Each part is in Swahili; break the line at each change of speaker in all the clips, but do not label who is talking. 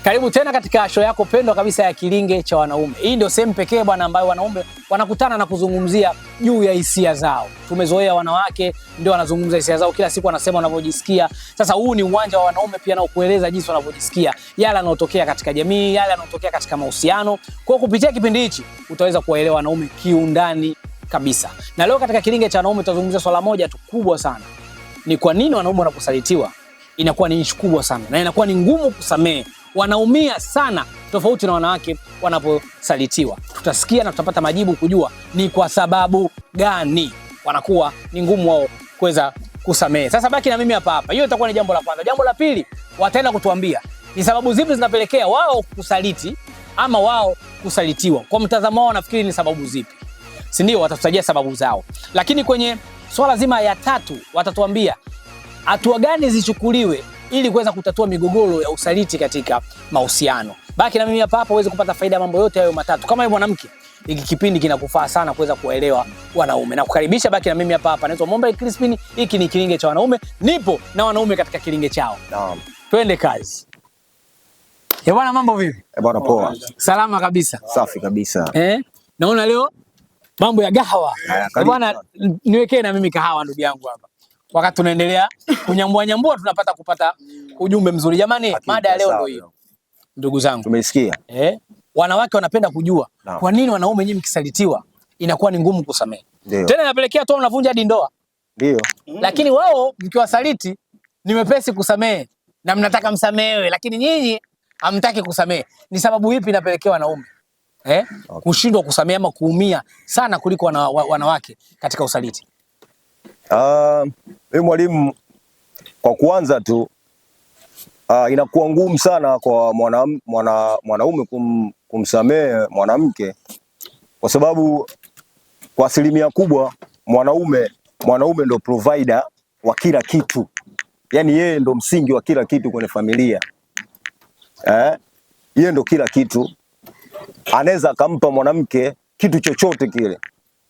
Karibu tena katika show yako pendwa kabisa ya Kilinge cha Wanaume. Hii ndio sehemu pekee bwana ambayo wanaume wanakutana na kuzungumzia juu ya hisia zao. Tumezoea wanawake ndio wanazungumza hisia zao kila siku, wanasema wanavyojisikia. Sasa huu ni uwanja wa wanaume pia nao kueleza jinsi wanavyojisikia, yale yanayotokea katika jamii, yale yanayotokea katika mahusiano. Kwa kupitia kipindi hichi utaweza kuwaelewa wanaume kiundani kabisa. Na leo katika Kilinge cha Wanaume tutazungumzia swala moja tu kubwa sana. Ni kwa nini wanaume wanaposalitiwa inakuwa ni issue kubwa sana na inakuwa ni ngumu kusamehe. Wanaumia sana tofauti na wanawake wanaposalitiwa. Tutasikia na tutapata majibu kujua ni kwa sababu gani wanakuwa ni ngumu wao kuweza kusamehe. Sasa baki na mimi hapa. Hiyo itakuwa ni jambo la kwanza. Jambo la pili, wataenda kutuambia ni sababu zipi zinapelekea wao kusaliti ama wao kusalitiwa. Kwa mtazamo wao nafikiri ni sababu zipi? Si ndio? Watatutajia sababu zao. Lakini kwenye swala zima ya tatu watatuambia hatua gani zichukuliwe ili kuweza kutatua migogoro ya usaliti katika mahusiano. Baki na mimi hapa uweze kupata faida mambo yote hayo matatu. Kama wewe mwanamke, hiki kipindi kinakufaa sana kuweza kuwaelewa wanaume. Na kukaribisha, baki na mimi hapa. Naitwa Momba Crispin. Hiki ni Kilinge cha Wanaume. Nipo na wanaume katika kilinge chao.
Naam.
Twende kazi. Bwana, mambo vipi?
Bwana poa.
Salama kabisa.
Safi kabisa.
Naona leo mambo ya kahawa. Bwana, niwekee na mimi kahawa ndugu yangu hapa. Wakati tunaendelea kunyambua tunapata kupata ujumbe mzuri. Jamani, mada ya leo ndio hiyo. Ndugu zangu,
tumeisikia.
Wanawake wanapenda kujua kwa nini wanaume nyinyi mkisalitiwa inakuwa ni ngumu kusamehe. Tena inapelekea tu mnavunja hadi ndoa. Ndio. Lakini wao mkiwasaliti ni wepesi kusamehe na mnataka msamehewe, lakini nyinyi hamtaki kusamehe. Ni sababu ipi inapelekea wanaume kushindwa kusamehe ama kuumia sana kuliko wanawake katika usaliti?
Mimi mwalimu, kwa kuanza tu inakuwa ngumu sana kwa mwanaume kumsamehe mwanamke, kwa sababu kwa asilimia kubwa mwanaume ndo provider wa kila kitu. Yaani yeye ndo msingi wa kila kitu kwenye familia. Yeye ndo kila kitu. Anaweza akampa mwanamke kitu chochote kile.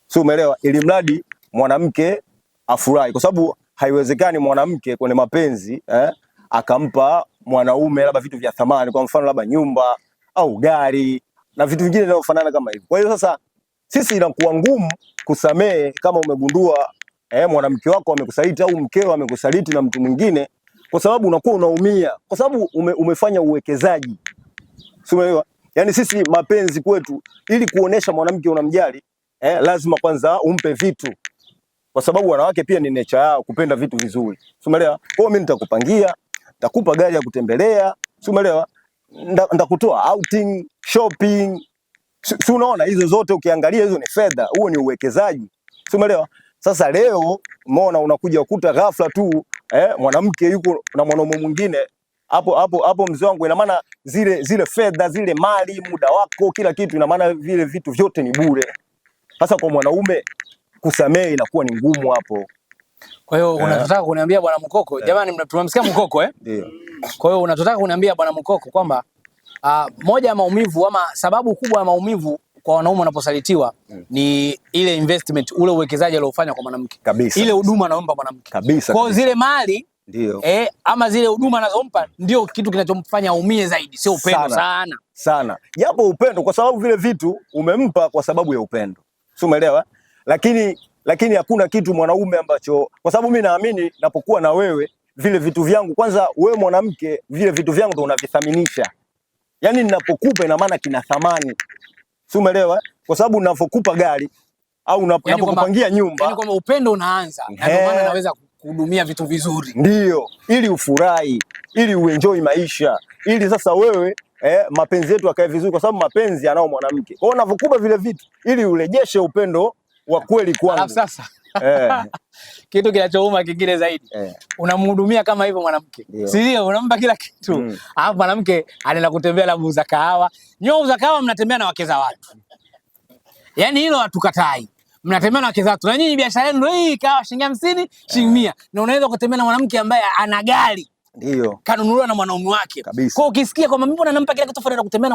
Sio, umeelewa? Ili mradi mwanamke afurahi, kwa sababu haiwezekani mwanamke kwenye mapenzi akampa mwanaume labda vitu vya thamani, kwa mfano labda nyumba au gari na vitu vingine vinavyofanana kama hivyo. Kwa hiyo sasa sisi inakuwa ngumu kusamehe kama umegundua mwanamke wako amekusaliti au mkeo amekusaliti na mtu mwingine, kwa sababu unakuwa unaumia, kwa sababu umefanya uwekezaji. Umeelewa? Yaani sisi mapenzi kwetu, ili kuonesha mwanamke unamjali lazima kwanza umpe vitu, kwa sababu wanawake pia ni nature yao kupenda vitu vizuri. Umeelewa? Kwa hiyo mimi nitakupangia, nitakupa gari ya kutembelea, umeelewa? Nitakutoa outing, shopping. Si unaona hizo zote ukiangalia hizo ni fedha, huo ni uwekezaji. Umeelewa? Sasa leo umeona unakuja ukuta ghafla tu mwanamke yuko na mwanaume mwingine, hapo mzee wangu, ina maana zile fedha, zile mali, muda wako, kila kitu, ina maana vile vitu vyote ni bure. Sasa kwa mwanaume kusamehe inakuwa ni ngumu hapo.
Kwa hiyo unataka kuniambia bwana Mkoko, jamani, tunamsikia Mkoko
Ndio.
Kwa hiyo unataka kuniambia bwana Mkoko kwamba moja ya maumivu ama sababu kubwa ya maumivu kwa wanaume wanaposalitiwa ni ile investment, ule uwekezaji aliofanya kwa mwanamke.
Kabisa.
Ile huduma anaompa mwanamke.
Kabisa.
Kwa zile mali
ndio
ama zile huduma anazompa ndio kitu kinachomfanya aumie zaidi, sio upendo sana.
Japo upendo, kwa sababu vile vitu umempa kwa sababu ya upendo. Sio, umeelewa? Lakini hakuna kitu mwanaume ambacho, kwa sababu mimi naamini napokuwa na wewe, vile vitu vyangu, kwanza wewe mwanamke, vile vitu vyangu ndio unavithaminisha. Yaani ninapokupa ina maana kina thamani. Sio, umeelewa? Kwa sababu ninapokupa gari au napokupangia nyumba,
yani kwamba upendo unaanza, na ndio maana naweza kuhudumia vitu vizuri.
Ndio, ili ufurahi, ili uenjoy maisha, ili sasa wewe mapenzi yetu yakae vizuri, kwa sababu mapenzi yanao mwanamke. Kwa hiyo unapokupa vile vitu ili urejeshe upendo wa kweli kwangu.
Alafu sasa kitu kinachouma kingine zaidi, unamhudumia kama hivyo mwanamke, si ndio? Unampa kila kitu. Alafu mwanamke anaenda kutembea na muuza kahawa. Nyinyi kahawa mnatembea na wake za watu. Yaani hilo hatukatai. Mnatembea na wake za watu. Na nyinyi biashara yenu hii kahawa shilingi 50, shilingi 100. Na unaweza kutembea na mwanamke ambaye ana gari.
Ndio.
Kanunuliwa na mwanaume wake.
Kabisa.
Kwa ukisikia kwamba mimi nampa kila kitu tofauti na kutembea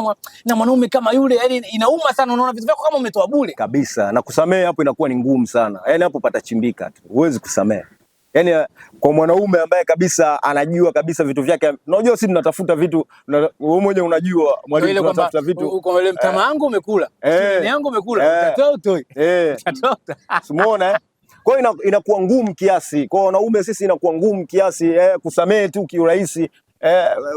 na mwanaume kama yule, yani inauma sana, unaona vitu vyako kama umetoa bure.
Kabisa. Na kusamehe hapo inakuwa ni ngumu sana. Yaani hapo patachimbika tu. Huwezi kusamehe. Yani kwa mwanaume ambaye kabisa anajua kabisa vitu vyake. Unajua sisi tunatafuta vitu, wewe mwenyewe unajua mwalimu, tunatafuta vitu.
Uko ile mtama wangu umekula, chini yangu umekula, utatoa utoi. Utatoa.
Umeona? Kwa hiyo inakuwa ngumu kiasi. Kwa wanaume sisi inakuwa ngumu kiasi kusamehe tu kiurahisi.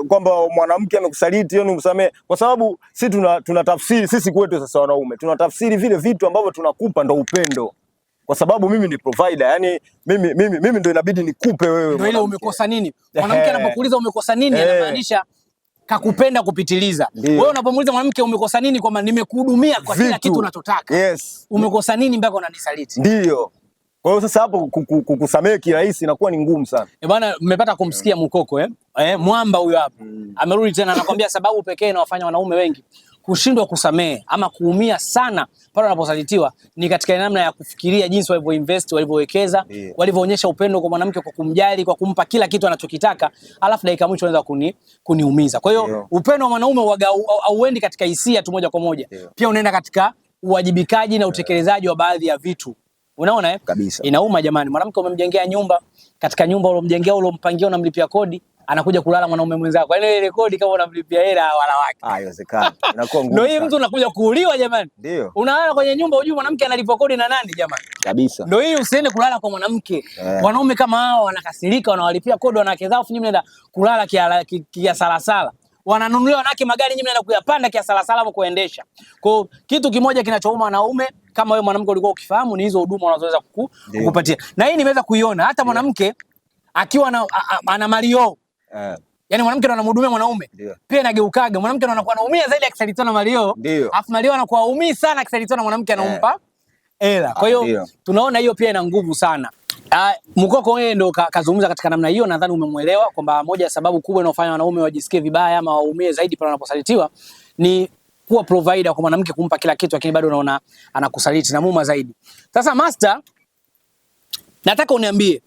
Kwamba mwanamke amekusaliti yeye umsamehe, kwa sababu sisi tunatafsiri sisi kwetu sasa wanaume tunatafsiri vile vitu ambavyo tunakupa ndo upendo, kwa sababu mimi ni provider, yani mimi ndo inabidi nikupe wewe.
Ndio ile umekosa nini? Mwanamke anapokuuliza umekosa nini anamaanisha kakupenda kupitiliza. Wewe unapomuuliza mwanamke umekosa nini, kwamba nimekuhudumia kwa kila kitu unachotaka.
Yes.
Umekosa nini mpaka unanisaliti?
Ndio. Kwa hiyo sasa hapo kukusamehe kirahisi inakuwa ni ngumu sana.
Bwana, mmepata kumsikia Mukoko mwamba huyo hapo. Amerudi tena anakuambia sababu pekee inawafanya wanaume wengi kushindwa kusamehe ama kuumia sana pale wanaposalitiwa ni katika namna ya kufikiria jinsi walivyoinvest, walivyowekeza, walivyoonyesha upendo kwa mwanamke kwa kumjali, kwa kumpa kila kitu anachokitaka, alafu dakika mwisho anaweza kuniumiza. Kwa hiyo upendo wa mwanaume hauendi katika hisia tu moja kwa moja. Pia unaenda katika uwajibikaji na utekelezaji wa baadhi ya vitu. Unaona
kabisa.
Inauma jamani, mwanamke umemjengea nyumba, katika nyumba ulomjengea ulompangia unamlipia kodi, anakuja kulala mwanaume mwenzako. Yaani ile kodi kama unamlipia hela wala wake.
Haiwezekani. Inakuwa ngumu.
Ndio hii mtu unakuja kuuliwa jamani.
Ndio.
Unalala kwenye nyumba hujui mwanamke analipa kodi na nani jamani.
Kabisa.
Ndio hii usiende kulala kwa mwanamke. Wanaume kama hao wanakasirika, wanawalipia kodi wanawake zao, nyinyi mnaenda kulala kia salasala. Wananunulia wanawake magari, nyinyi mnaenda kuyapanda kia salasala au kuendesha. Kwa kitu kimoja kinachouma wanaume kama wewe mwanamke ulikuwa ukifahamu ni hizo huduma wanazoweza kukupatia. Na hii nimeweza kuiona hata mwanamke akiwa ana Mario. Yaani mwanamke ndo anamhudumia mwanaume. Pia inageukaga mwanamke ndo anakuwa anaumia zaidi akisalitiwa na Mario. Alafu Mario anakuwa aumii sana akisalitiwa na mwanamke anampa hela. Kwa hiyo tunaona hiyo pia ina nguvu sana. Mukoko wewe ndo kazungumza katika namna hiyo, nadhani umemuelewa kwamba moja ya sababu kubwa inayofanya wanaume wajisikie vibaya ama waumie zaidi pale wanaposalitiwa ni kuwa provider kwa mwanamke, kumpa kila kitu lakini bado unaona anakusaliti na muuma zaidi. Sasa Master, nataka uniambie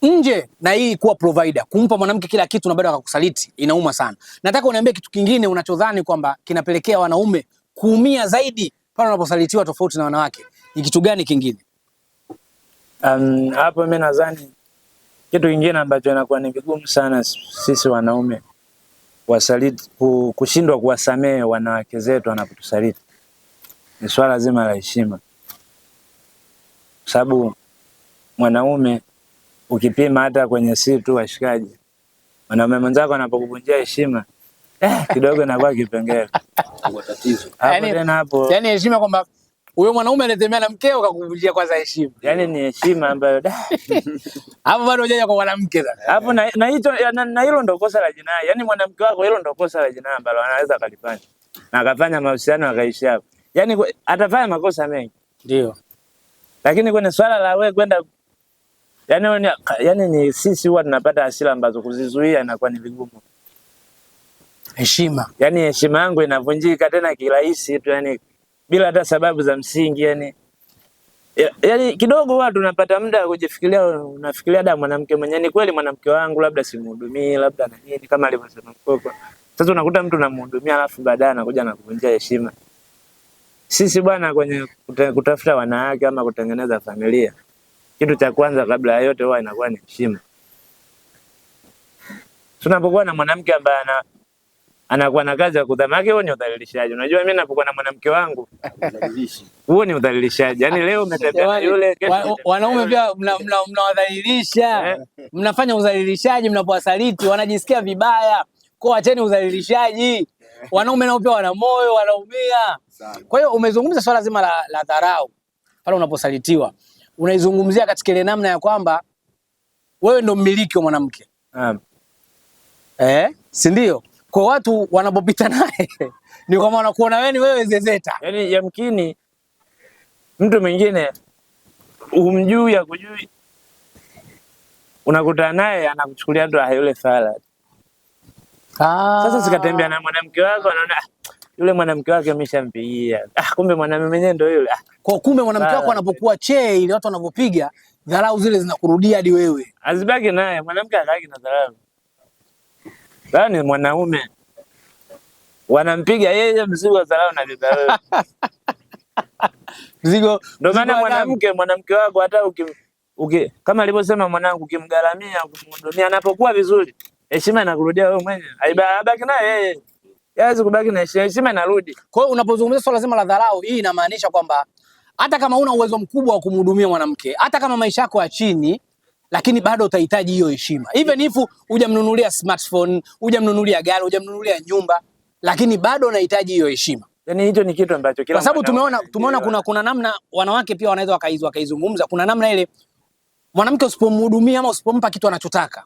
nje na hii kuwa provider, kumpa mwanamke kila kitu na bado akakusaliti inauma sana. Nataka uniambie kitu kingine unachodhani kwamba kinapelekea wanaume kuumia zaidi pale wanaposalitiwa tofauti na wanawake. Ni kitu gani kingine?
Hapo mimi nadhani kitu kingine ambacho inakuwa ni vigumu sana sisi wanaume wasaliti, kushindwa kuwasamehe wanawake zetu wanapotusaliti ni swala zima la heshima. Sababu mwanaume ukipima hata kwenye siri tu washikaji, mwanaume mwenzako anapokuvunjia heshima kidogo inakuwa kipengele.
Kwa tatizo.
Yaani heshima kwamba huyo mwanaume anatembea na mkeo kakuvunjia kwanza heshima.
Yaani ni heshima ambayo
hapo bado hujaja kwa mwanamke sasa.
Hapo na hicho na hilo ndio kosa la jinai. Yaani mwanamke wako hilo ndio kosa la jinai ambalo anaweza kulifanya. Na akafanya mahusiano akaishi hapo. Yaani atafanya makosa mengi.
Ndio.
Lakini kwenye swala la wewe kwenda yaani ni sisi huwa tunapata hasira ambazo kuzizuia inakuwa ni vigumu.
Heshima.
Yaani heshima yangu inavunjika tena kirahisi tu, yaani bila hata sababu za msingi yani. Yaani kidogo watu tunapata muda wa kujifikiria, unafikiria da mwanamke mwenyewe ni kweli mwanamke wangu labda simhudumii labda na nini kama alivyosema Mkoko. Sasa unakuta mtu anamhudumia alafu baadaye anakuja na kuvunjia heshima. Sisi bwana kwenye kutafuta wanawake ama kutengeneza familia, kitu cha kwanza kabla ya yote huwa inakuwa ni heshima. Tunapokuwa na mwanamke ambaye anakuwa na kazi ya kudhamaki, huo ni udhalilishaji. Unajua mimi ninapokuwa na mwanamke wangu huo ni udhalilishaji. Yaani leo umetembea na yule
wanaume pia mnawadhalilisha. Mnafanya udhalilishaji mnapowasaliti, wanajisikia vibaya. Kwa acheni udhalilishaji. Wanaume nao pia wana moyo, wanaumia. Kwa hiyo umezungumza swala zima la dharau pale unaposalitiwa. Unaizungumzia katika ile namna ya kwamba wewe ndo mmiliki wa mwanamke. Si ndio? Kwa watu wanapopita naye ni kama wanakuona wewe zezeta.
Yaani yamkini mtu mwingine umjui ya kujui, unakutana naye anakuchukulia tu yule fala. Sasa sikatembea na mwanamke wako anaona yule mwanamke wake ameshampigia. Kumbe mwanamume mwenyewe ndio yule.
Kwa kumbe mwanamke wako anapokuwa ile watu wanapopiga dharau zile zinakurudia hadi wewe.
Azibaki naye mwanamke akaki na dharau. Yaani mwanaume wanampiga yeye mzigo wa dharau na dharau.
Mzigo
ndio maana mwanamke wako hata kama alivyosema mwanangu, ukimgaramia, ukimhudumia, anapokuwa vizuri, heshima inakurudia wewe mwenyewe. Haibaki na yeye. Hawezi kubaki na heshima inarudi.
Kwa hiyo unapozungumzia swala zima la dharau, hii inamaanisha kwamba hata kama una uwezo mkubwa wa kumhudumia mwanamke, hata kama maisha yako ya chini, lakini bado utahitaji hiyo heshima. Even if hujamnunulia smartphone, hujamnunulia gari, hujamnunulia nyumba, lakini bado unahitaji hiyo heshima.
Yaani hicho ni kitu ambacho kila,
kwa sababu tumeona kuna namna wanawake pia wanaweza wakaizungumza. Kuna namna ile mwanamke usipomhudumia ama usipompa kitu anachotaka,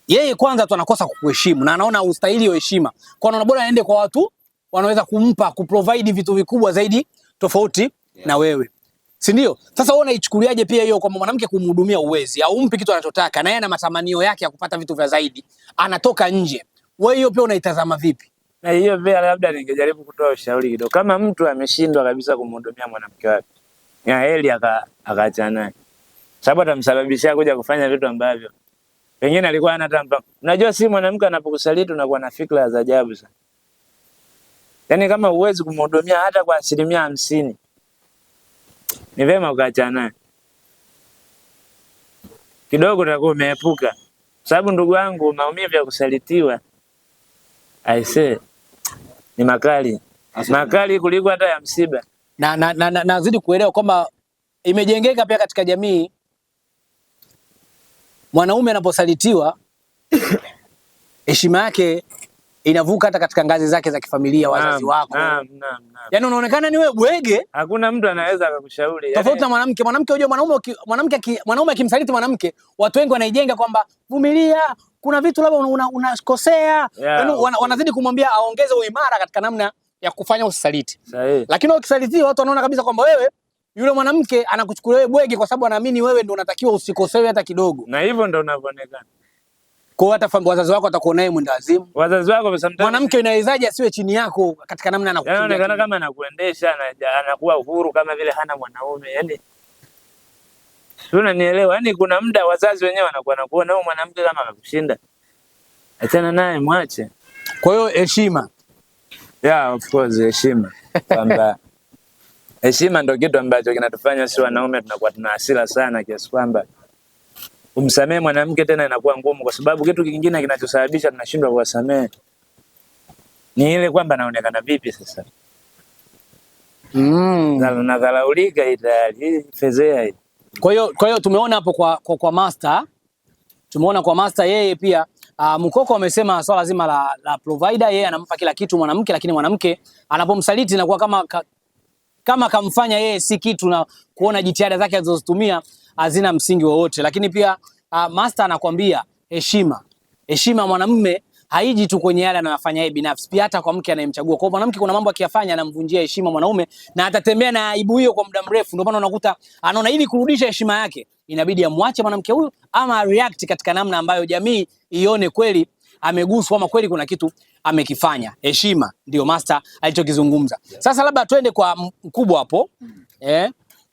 yeye kwanza tu anakosa kukuheshimu na anaona ustahili hiyo heshima. Kwa anaona bora aende kwa watu wanaweza kumpa, kuprovide vitu vikubwa zaidi tofauti na wewe. Si ndio? Sasa wewe unaichukuliaje pia hiyo kwa mwanamke kumhudumia uwezi au umpi kitu anachotaka na yeye ana matamanio yake ya kupata vitu vya zaidi, anatoka nje. Wewe hiyo pia unaitazama vipi?
Na hiyo pia labda ningejaribu kutoa ushauri kidogo. Kama mtu ameshindwa kabisa kumhudumia mwanamke wake, ya heri akaachana naye. Sababu atamsababishia kuja kufanya vitu ambavyo pengine alikuwa hana hata mpango. Unajua si mwanamke anapokusaliti unakuwa na fikra za ajabu sana. Yaani kama huwezi kumhudumia hata kwa 50%, ni vema ukaachana naye. Kidogo utakuwa umeepuka. Sababu ndugu yangu, maumivu ya kusalitiwa aisee ni makali. Makali kuliko hata ya msiba.
Nazidi kuelewa kwamba imejengeka pia katika jamii, mwanaume anaposalitiwa heshima yake inavuka hata katika ngazi zake za kifamilia, wazazi wako. Yaani unaonekana ni wewe bwege.
Hakuna mtu anaweza akakushauri.
Tofauti na mwanamke. Mwanamke unajua mwanaume akimsaliti mwanamke, watu wengi wanaijenga kwamba vumilia, kuna vitu labda unakosea. Yaani wanazidi kumwambia aongeze uimara katika namna ya kufanya usaliti.
Sahihi.
Lakini ukisalitiwa watu wanaona kabisa kwamba wewe, yule mwanamke anakuchukulia wewe bwege kwa sababu anaamini wewe ndio unatakiwa usikosewe hata kidogo.
Na hivyo ndio unavyoonekana.
Kwa hata wazazi wako watakuona yeye mwenda wazimu.
Wazazi wako sometimes
mwanamke inawezaje asiwe chini yako katika namna anakuchukulia.
Yaani anaonekana kama anakuendesha, anakuwa uhuru kama vile hana mwanaume. Yaani unanielewa? Yaani kuna muda wazazi wenyewe wanakuwa nakuona wewe mwanamke kama anakushinda. Achana naye, mwache.
Kwa hiyo heshima.
Yeah, of course heshima. Kwamba heshima ndio kitu ambacho kinatufanya sisi wanaume tunakuwa tuna hasira sana kiasi kwamba kumsamehe mwanamke tena inakuwa ngumu, kwa sababu kitu kingine kinachosababisha tunashindwa kuwasamehe ni ile kwamba naonekana vipi sasa. Na dhalaulika hii fezea hii.
Kwa hiyo tumeona hapo kwa Master, tumeona kwa Master yeye pia Mukoko amesema swala zima la provider, yeye anampa kila kitu mwanamke, lakini mwanamke anapomsaliti inakuwa kama kamfanya yeye si kitu na kuona jitihada zake alizozitumia hazina msingi wowote. Lakini pia Master anakuambia heshima mwanamume haiji tu kwenye yale anayofanya yeye binafsi, pia hata kwa mke anayemchagua. Kwa mwanamke kuna mambo akiyafanya anamvunjia heshima mwanaume na atatembea na aibu hiyo kwa muda mrefu. Ndio maana unakuta anaona ili kurudisha heshima yake inabidi amwache mwanamke huyu ama react katika namna ambayo jamii ione kweli ameguswa ama kweli kuna kitu amekifanya. Heshima ndio Master alichokizungumza. Sasa labda twende kwa mkubwa hapo.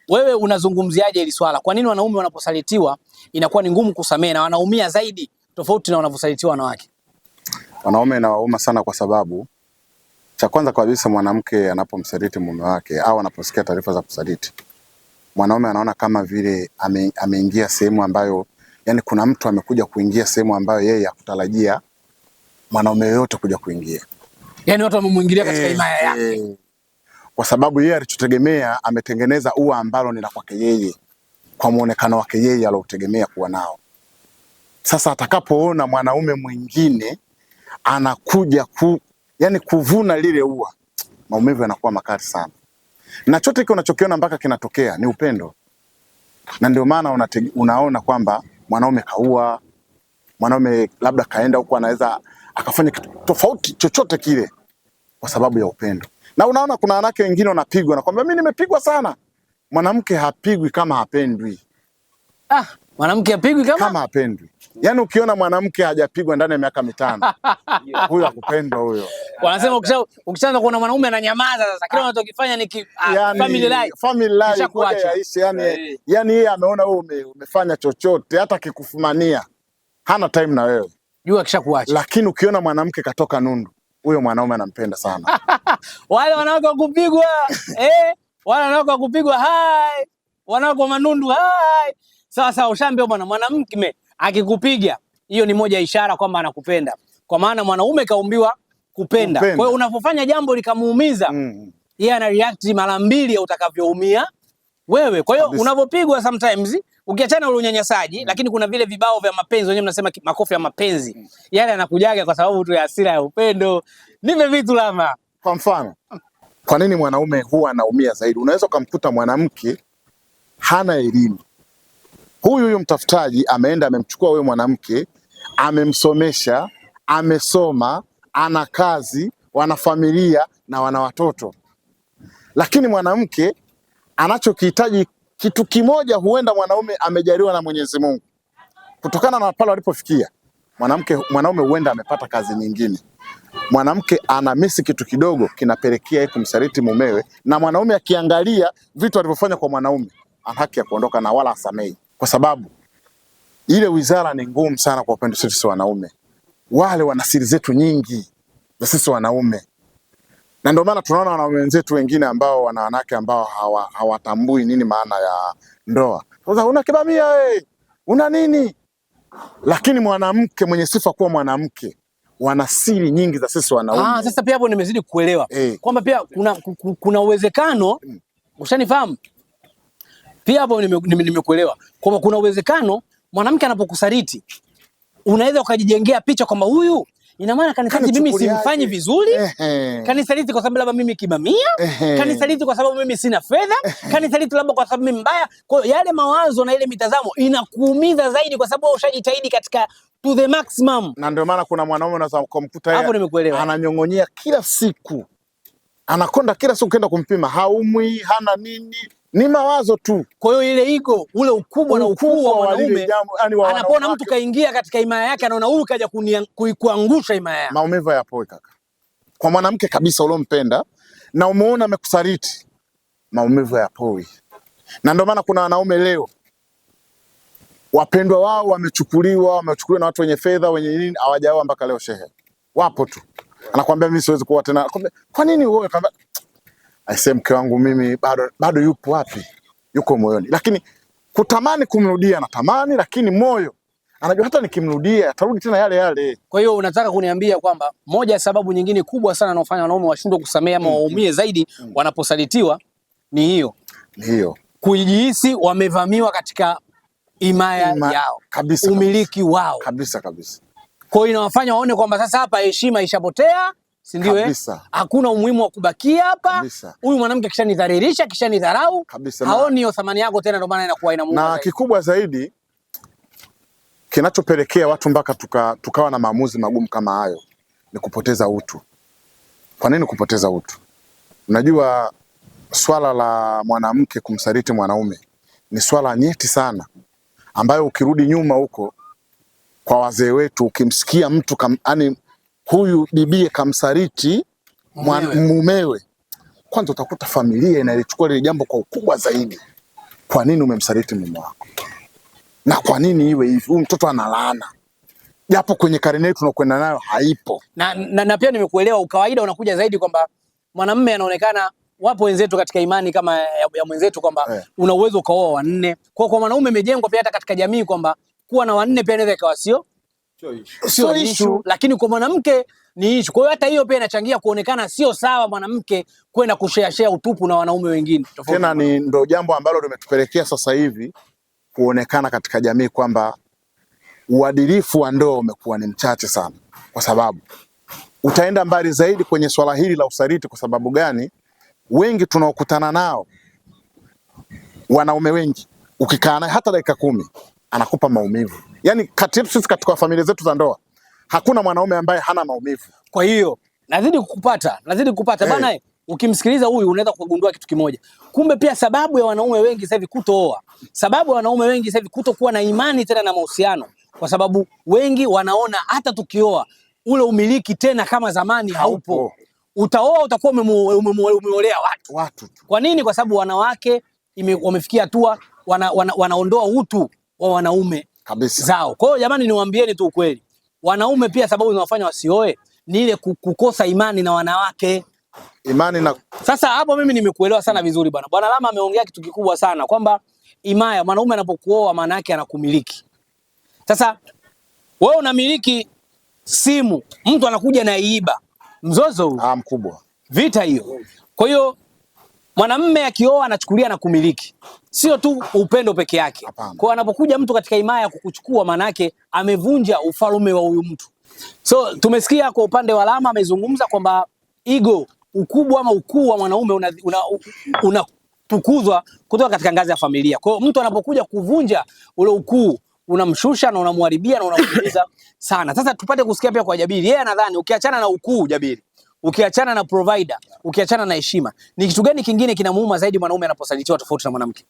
Wewe unazungumziaje hili swala? Kwa nini wanaume wanaposalitiwa inakuwa ni ngumu kusamehe na wanaumia zaidi tofauti na wanavyosalitiwa wanawake?
Wanaume inawauma sana kwa sababu cha kwanza kabisa, mwanamke anapomsaliti mume wake au anaposikia taarifa za kusaliti, mwanaume anaona kama vile ameingia sehemu ambayo, yani kuna mtu amekuja kuingia sehemu ambayo yeye hakutarajia mwanaume yote kuja kuingia.
Yani watu wamemuingilia katika himaya yake.
Kwa sababu yeye alichotegemea ametengeneza ua ambalo ni la kwake yeye, kwa muonekano wake yeye aliotegemea kuwa nao. Sasa atakapoona mwanaume mwingine anakuja yani kuvuna lile ua, maumivu yanakuwa makali sana. Na chote kile unachokiona mpaka kinatokea ni upendo. Na ndio maana unaona kwamba mwanaume kaua, mwanaume labda kaenda huko anaweza akafanya kitu tofauti chochote kile kwa sababu ya upendo. Na unaona kuna wanawake wengine wanapigwa na kwamba mimi nimepigwa sana. Mwanamke hapigwi kama hapendwi.
Mwanamke hapigwi
kama hapendwi. Yaani ukiona mwanamke hajapigwa ndani ya miaka 5, huyo hakupendwa huyo.
Wanasema ukishaanza kuona mwanaume ananyamaza sasa kile unachokifanya ni family life.
Family life yaishi, yani yeye ameona wewe umefanya chochote, hata kikufumania hana time na wewe.
Jua kishakuacha.
Lakini ukiona mwanamke katoka nundu, huyo mwanaume anampenda sana.
Wale wanawake wakupigwa wale wanawake wakupigwa wanawake wa manundu Sawa, ushaambia bwana, mwanamke akikupiga, hiyo ni moja ya ishara kwamba anakupenda, kwa maana mwanaume kaumbiwa kupenda. Kwa hiyo unapofanya jambo likamuumiza, yeye ana react mara mbili ya utakavyoumia wewe. Kwa hiyo unapopigwa sometimes, ukiachana ule unyanyasaji, lakini kuna vile vibao vya mapenzi, wenyewe mnasema makofi ya mapenzi, yale yanakujaga kwa sababu tu ya hasira ya upendo. Nipe vitu Lama.
Kwa mfano, kwa nini mwanaume huwa anaumia zaidi? Unaweza kumkuta mwanamke hana elimu. Huyu mtafutaji ameenda amemchukua wewe mwanamke, amemsomesha, amesoma, ana kazi, wana familia na wana watoto. Lakini mwanamke anachokihitaji kitu kimoja, huenda mwanaume amejaliwa na Mwenyezi Mungu. Kutokana na pale walipofikia, mwanaume huenda amepata kazi nyingine. Mwanamke ana misi kitu kidogo kinapelekea yeye kumsaliti mumewe, na mwanaume akiangalia vitu alivyofanya kwa mwanaume, ana haki ya kuondoka na wala asamei, kwa sababu ile wizara ni ngumu sana kwa upande wetu sisi wanaume. Wale wana siri zetu nyingi za sisi wanaume. Na ndio maana tunaona wanaume wenzetu wengine ambao wana wanawake ambao hawatambui nini maana ya ndoa. Sasa una kibamia wewe, una nini? Lakini mwanamke mwenye sifa kuwa mwanamke, wana siri nyingi za sisi wanaume.
Sasa pia hapo nimezidi kuelewa kwamba pia kuna uwezekano, ushanifahamu? Pia hapo nimekuelewa kwamba kuna uwezekano mwanamke anapokusaliti unaweza ukajijengea picha kwamba huyu ina maana kanisaliti mimi simfanyi vizuri, kanisaliti kwa sababu labda mimi kibamia, kanisaliti kwa sababu mimi sina fedha, kanisaliti labda kwa sababu mimi mbaya. Kwa hiyo yale mawazo na ile mitazamo inakuumiza zaidi, kwa sababu ushajitahidi katika to the maximum. Na ndio maana kuna mwanaume unaweza kumkuta hapo, nimekuelewa, ananyongonyea kila siku, anakonda kila siku kwenda kumpima, haumwi, hana nini, ni mawazo tu. Kwa hiyo ile ego, ule ukubwa na ukuu wa mwanaume, anapoona mtu kaingia katika imaya yake, anaona huyu kaja kuangusha imaya yake. Maumivu yapoe kaka. Kwa mwanamke kabisa uliompenda na umeona amekusaliti, maumivu yapoe. Na ndio maana kuna wanaume leo wapendwa wao wamechukuliwa na watu wenye fedha, wenye nini, hawajaoa mpaka leo shehe. Wapo tu. Anakuambia mimi siwezi kuoa tena. Kwa nini wewe? Aisee, mke wangu mimi bado yupo wapi? Yuko moyoni. Lakini kutamani kumrudia anatamani, lakini moyo anajua hata nikimrudia atarudi tena yale yale. Kwa hiyo unataka kuniambia kwamba moja ya sababu nyingine kubwa sana inayofanya wanaume washindwe kusamehe ama waumie zaidi wanaposalitiwa ni hiyo. Ni hiyo. Kujihisi wamevamiwa katika imaya yao. Kabisa, umiliki wao. Kabisa. Kwa hiyo inawafanya waone kwamba sasa hapa heshima ishapotea. Si ndio? Hakuna umuhimu wa kubakia hapa. Huyu mwanamke kishanidhalilisha, kishanidharau, haoni hiyo thamani yako tena, ndio maana inakuwa inamuuma. Na kikubwa zaidi kinachopelekea watu mpaka tukawa na maamuzi magumu kama hayo ni kupoteza utu. Kwa nini kupoteza utu? Unajua swala la mwanamke kumsaliti mwanaume ni swala nyeti sana, ambayo ukirudi nyuma huko kwa wazee wetu, ukimsikia mtu yani huyu bibie kamsaliti mumewe, kwanza utakuta familia inalichukua ile jambo kwa ukubwa zaidi. Kwa nini umemsaliti mume wako? Na kwa nini iwe hivi? Huyu mtoto analaana. Japo kwenye karne yetu tunakwenda nayo haipo. Na pia nimekuelewa, ukawaida unakuja zaidi kwamba mwanamume anaonekana, wapo wenzetu katika imani kama ya mwenzetu kwamba una uwezo ukaoa wanne. Kwa mwanaume imejengwa pia hata katika jamii kwamba kuwa na wanne pia inaweza ikawa sio issue, lakini kwa mwanamke ni issue. Kwa hiyo hata hiyo pia inachangia kuonekana sio sawa mwanamke kwenda kushare utupu na wanaume wengine. Tena ndio jambo ambalo limetupelekea sasa hivi kuonekana katika jamii kwamba uadilifu wa ndoa umekuwa ni mchache sana. Kwa sababu utaenda mbali zaidi kwenye swala hili la usaliti. Kwa sababu gani? Wengi tunaokutana nao, wanaume wengi, ukikaa naye hata dakika 10 anakupa maumivu. Yaani kati yetu sisi katika familia zetu za ndoa hakuna mwanaume ambaye hana maumivu. Kwa hiyo nazidi kupata bana. Ukimsikiliza huyu unaweza kugundua kitu kimoja. Kumbe pia sababu ya wanaume wengi sasa hivi kutooa, sababu ya wanaume wengi sasa hivi kutokuwa na imani tena na mahusiano, kwa sababu wengi wanaona hata tukioa ule umiliki tena kama zamani haupo. Utaoa utakuwa umeolea watu. Kwa nini? Kwa sababu wanawake wamefikia hatua wanaondoa utu wa wanaume kabisa zao. Kwa hiyo jamani, niwaambieni tu ukweli, wanaume pia sababu zinawafanya wasioe ni ile kukosa imani na wanawake. Sasa hapo mimi nimekuelewa sana vizuri bwana. Bwana Lama ameongea kitu kikubwa sana kwamba Imaya, mwanaume anapokuoa maana yake anakumiliki. Sasa wewe unamiliki simu, mtu anakuja na iiba, mzozo huu
mkubwa,
vita hiyo. Kwa hiyo mwanamume akioa anachukulia na kumiliki, sio tu upendo peke yake. Kwa anapokuja mtu katika himaya kukuchukua, maana yake amevunja ufalme wa huyu mtu. So tumesikia kwa upande wa Lama amezungumza kwamba ego, ukubwa ama ukuu wa mwanaume unatukuzwa kutoka katika ngazi ya familia. Kwa hiyo mtu anapokuja kuvunja ule ukuu, unamshusha na unamharibia na unamuumiza sana. Sasa tupate kusikia pia kwa Jabiri. Yeye anadhani ukiachana na ukuu Jabiri, ukiachana na provider, ukiachana na heshima, ni kitu gani kingine kinamuuma zaidi mwanaume anaposalitiwa tofauti na mwanamke?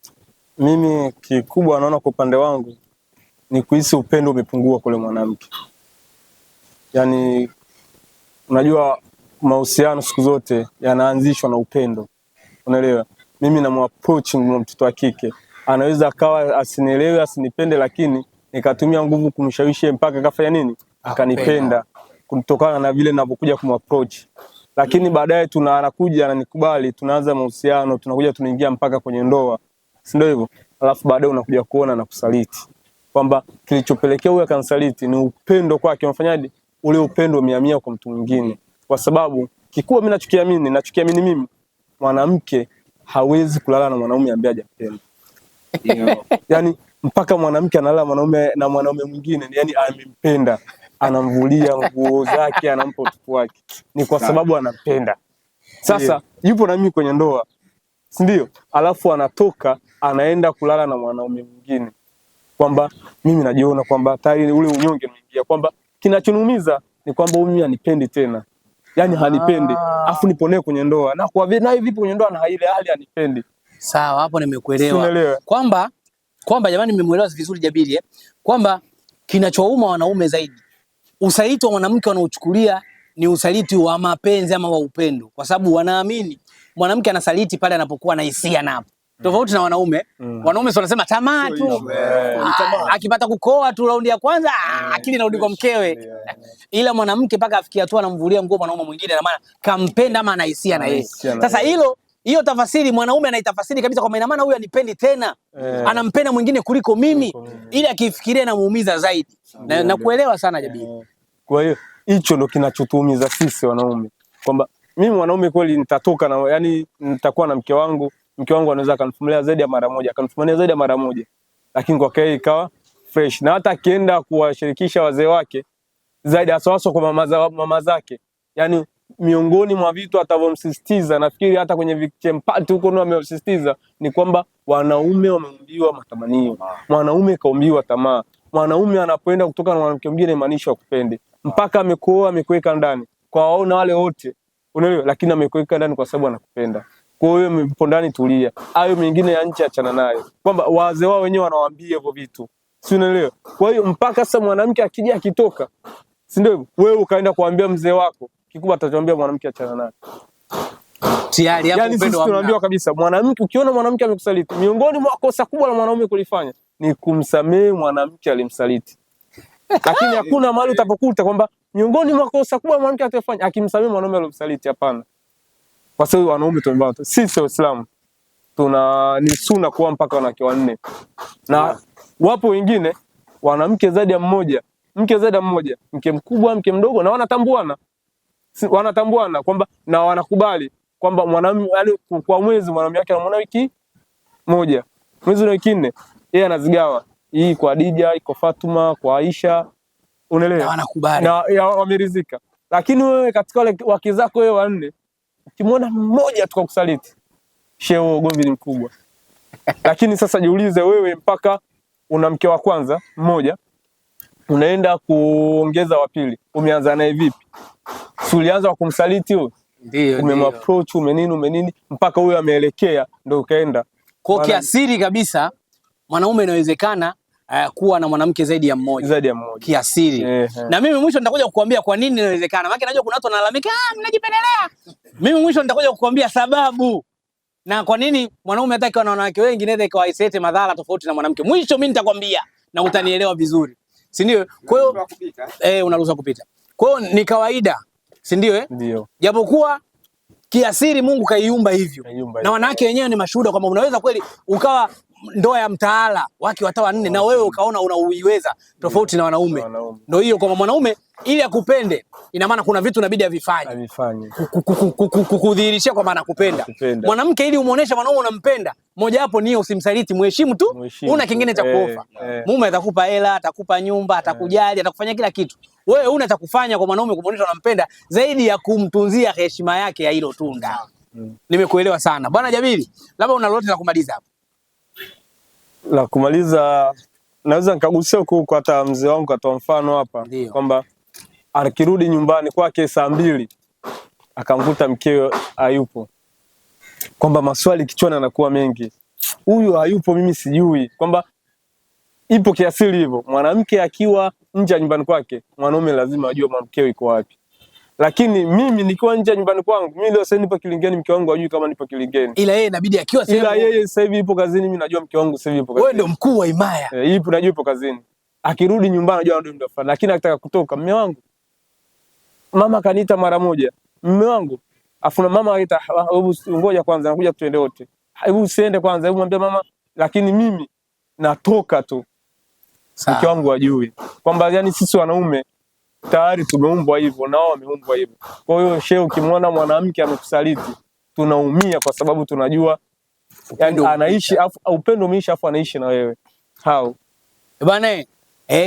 Mimi kikubwa naona kwa upande wangu ni kuhisi upendo umepungua kule mwanamke. Yaani unajua mahusiano siku zote yanaanzishwa na upendo. Unaelewa? Mimi na approach mtoto wa kike, anaweza akawa asinielewe, asinipende, lakini nikatumia nguvu kumshawishi mpaka akafanya nini? Akanipenda kutokana na vile ninavyokuja kumapproach. Lakini baadaye anakuja ananikubali, tunaanza mahusiano, tunakuja tunaingia mpaka kwenye ndoa. Si ndio hivyo? Alafu baadaye unakuja kuona na kusaliti. Kwamba kilichopelekea huyo akansaliti ni upendo kwake. Unafanyaje? Ule upendo umehamia kwa mtu mwingine. Kwa sababu kikubwa mimi nachokiamini mimi, mwanamke hawezi kulala na mwanaume ambaye hajapenda. Yaani mpaka mwanamke analala na mwanaume mwingine, yani amempenda, anamvulia nguo zake, anampa utupu wake, ni kwa sababu anampenda. Sasa yupo na mimi kwenye ndoa, si ndio? Alafu anatoka anaenda kulala na mwanaume mwingine, kwamba mimi najiona kwamba tayari ule unyonge unaingia, kwamba kinachoniumiza ni kwamba mimi hanipendi tena, yani hanipendi, afu niponee kwenye ndoa, na kwa vile naye vipi kwenye ndoa na ile hali hanipendi.
Sawa, hapo nimekuelewa. Kwamba jamani, nimemuelewa vizuri Jabiri, kwamba kinachouma wanaume zaidi, usaliti wa mwanamke wanaochukulia ni usaliti wa mapenzi ama wa upendo, kwa sababu wanaamini mwanamke anasaliti pale anapokuwa na hisia napo. Tofauti na wanaume. Wanaume sio wanasema tamaa tu. Akipata kukoa tu raundi ya kwanza, akili inarudi kwa mkewe. Ila mwanamke mpaka afikia hatua anamvulia nguo mwanaume mwingine, na maana kampenda ama ana hisia na yeye. Sasa hiyo tafasiri mwanaume anaitafasiri kabisa kwamba ina maana huyu anipendi tena, anampenda mwingine kuliko mimi, ili akifikiria na muumiza zaidi. Na kuelewa sana Jabiri.
Kwa hiyo hicho ndo kinachotuumiza sisi wanaume, kwamba mimi mwanaume kweli nitatoka na yani nitakuwa na mke wangu anaweza akanifumulia zaidi ya mara moja, akanifumania zaidi ya mara moja, lakini kwa kweli ikawa fresh, na hata akienda kuwashirikisha wazee wake zaidi asawaswa kwa mama zake, yani miongoni mwa vitu atavomsisitiza, nafikiri hata kwenye vichempati huko ndio amesisitiza, ni kwamba wanaume wameumbiwa matamanio, mwanaume kaumbiwa tamaa. Mwanaume anapoenda kutoka na mwanamke mwingine maanisha akupende, mpaka amekuoa amekuweka ndani kwa waona wale wote, unaelewa, lakini amekuweka ndani kwa sababu anakupenda. Kwa hiyo mpo ndani, tulia, hayo mengine ya nje achana nayo, kwamba wazee wao wenyewe wanawaambia hivyo vitu, si unaelewa? Kwa hiyo mpaka sasa mwanamke akija akitoka, si ndio wewe ukaenda kuambia mzee wako, kikubwa atakwambia mwanamke achana naye.
Tayari hapo
yani upendo tunaambiwa kabisa, mwanamke ukiona mwanamke amekusaliti, miongoni mwa kosa kubwa la mwanaume kulifanya ni kumsamehe mwanamke alimsaliti. Lakini hakuna mahali utapokuta kwamba miongoni mwa kosa kubwa mwanamke atafanya akimsamehe mwanaume aliyomsaliti, hapana. Kwa sababu wanaume tumeambiwa sisi Waislamu ni sunna kuwa mpaka wanawake wanne. Na wapo wengine wanamke zaidi ya mmoja, mke mkubwa, mke mdogo, na wanatambuana kwamba na wanakubali kwamba mwanamume kwa mwezi mwanamume wake anamwona wiki moja, mwezi na wiki 4 yeye anazigawa, hii kwa Hadija, iko Fatuma, kwa Aisha, unaelewa,
na wanakubali
na wameridhika. Lakini wewe katika wale wake zako wewe wanne, ukimwona mmoja tu kukusaliti, sheo ugomvi ni mkubwa. Lakini sasa jiulize wewe, mpaka una mke wa kwanza mmoja, unaenda kuongeza wa pili, umeanza naye vipi? Si ulianza kwa kumsaliti huyo? Ndio. Umemapproach umenini mpaka huyo ameelekea ndio ukaenda.
Kwa kiasiri kabisa mwanaume inawezekana kuwa na mwanamke zaidi ya mmoja. Kiasiri. Na mimi mwisho nitakuja kukuambia kwa nini inawezekana. Maana najua kuna watu wanalalamika, mnajipendelea. Mimi mwisho nitakuja kukuambia sababu na kwa nini mwanaume hataki na wanawake wengi, inaweza ikawaisete madhara tofauti na mwanamke. Mwisho mimi nitakwambia na utanielewa vizuri. Si ndio? Kwa hiyo unaruhusa kupita. Kwa hiyo ni kawaida, si ndio?
Ndio.
Japokuwa kiasiri Mungu kaiumba hivyo. Na wanawake wenyewe ni mashuhuda kwamba unaweza kweli ukawa ndoa ya mtaala wake watawa 4 na wewe ukaona unauiweza tofauti na wanaume. Ndio hiyo, kwa mwanaume ili akupende ina maana kuna vitu inabidi avifanye. Kukudhihirishia kwa maana kupenda. Mwanamke ili umuoneshe mwanaume unampenda, moja hapo ni usimsaliti, mheshimu tu, una kingine cha kuofa. Mume atakupa hela, atakupa nyumba, atakujali, atakufanyia kila kitu. Wewe una cha kufanya kwa mwanaume kumuonesha unampenda zaidi ya kumtunzia heshima yake ya hilo tunda. Nimekuelewa sana. Bwana Jabiri, labda una lolote la kumaliza hapo?
La kumaliza naweza nikagusia huko, hata mzee wangu atoa mfano hapa kwamba akirudi nyumbani kwake saa 2 akamkuta mkeo hayupo, kwamba maswali kichwani yanakuwa mengi. Huyu hayupo, mimi sijui, kwamba ipo kiasili hivyo. Mwanamke akiwa nje ya nyumbani kwake, mwanaume lazima ajue mkeo yuko wapi. Lakini mimi nikiwa nje ya nyumbani kwangu, mimi leo sasa nipo Kilingeni, mke wangu hajui kama nipo Kilingeni.
Ila yeye inabidi akiwa sehemu.
Ila yeye sasa hivi yupo kazini, mimi najua mke wangu sasa hivi yupo kazini.
Wewe ndio mkuu wa himaya.
Ipo najua yupo kazini. Akirudi nyumbani najua ndio fulani. Lakini akitaka kutoka, mume wangu, mama kaniita mara moja. Mume wangu, afuna mama anaita, hebu ngoja kwanza, nakuja tuende wote. Hebu usiende kwanza, hebu mwambie mama, lakini mimi natoka tu. Mke wangu hajui. Kwamba yani sisi wanaume tayari tumeumbwa hivyo na wao wameumbwa hivyo. Kwa hiyo shehe, ukimwona mwanamke amekusaliti, tunaumia kwa sababu tunajua yani anaishi upendo umeisha, afu anaishi na wewe. Hao
bwana,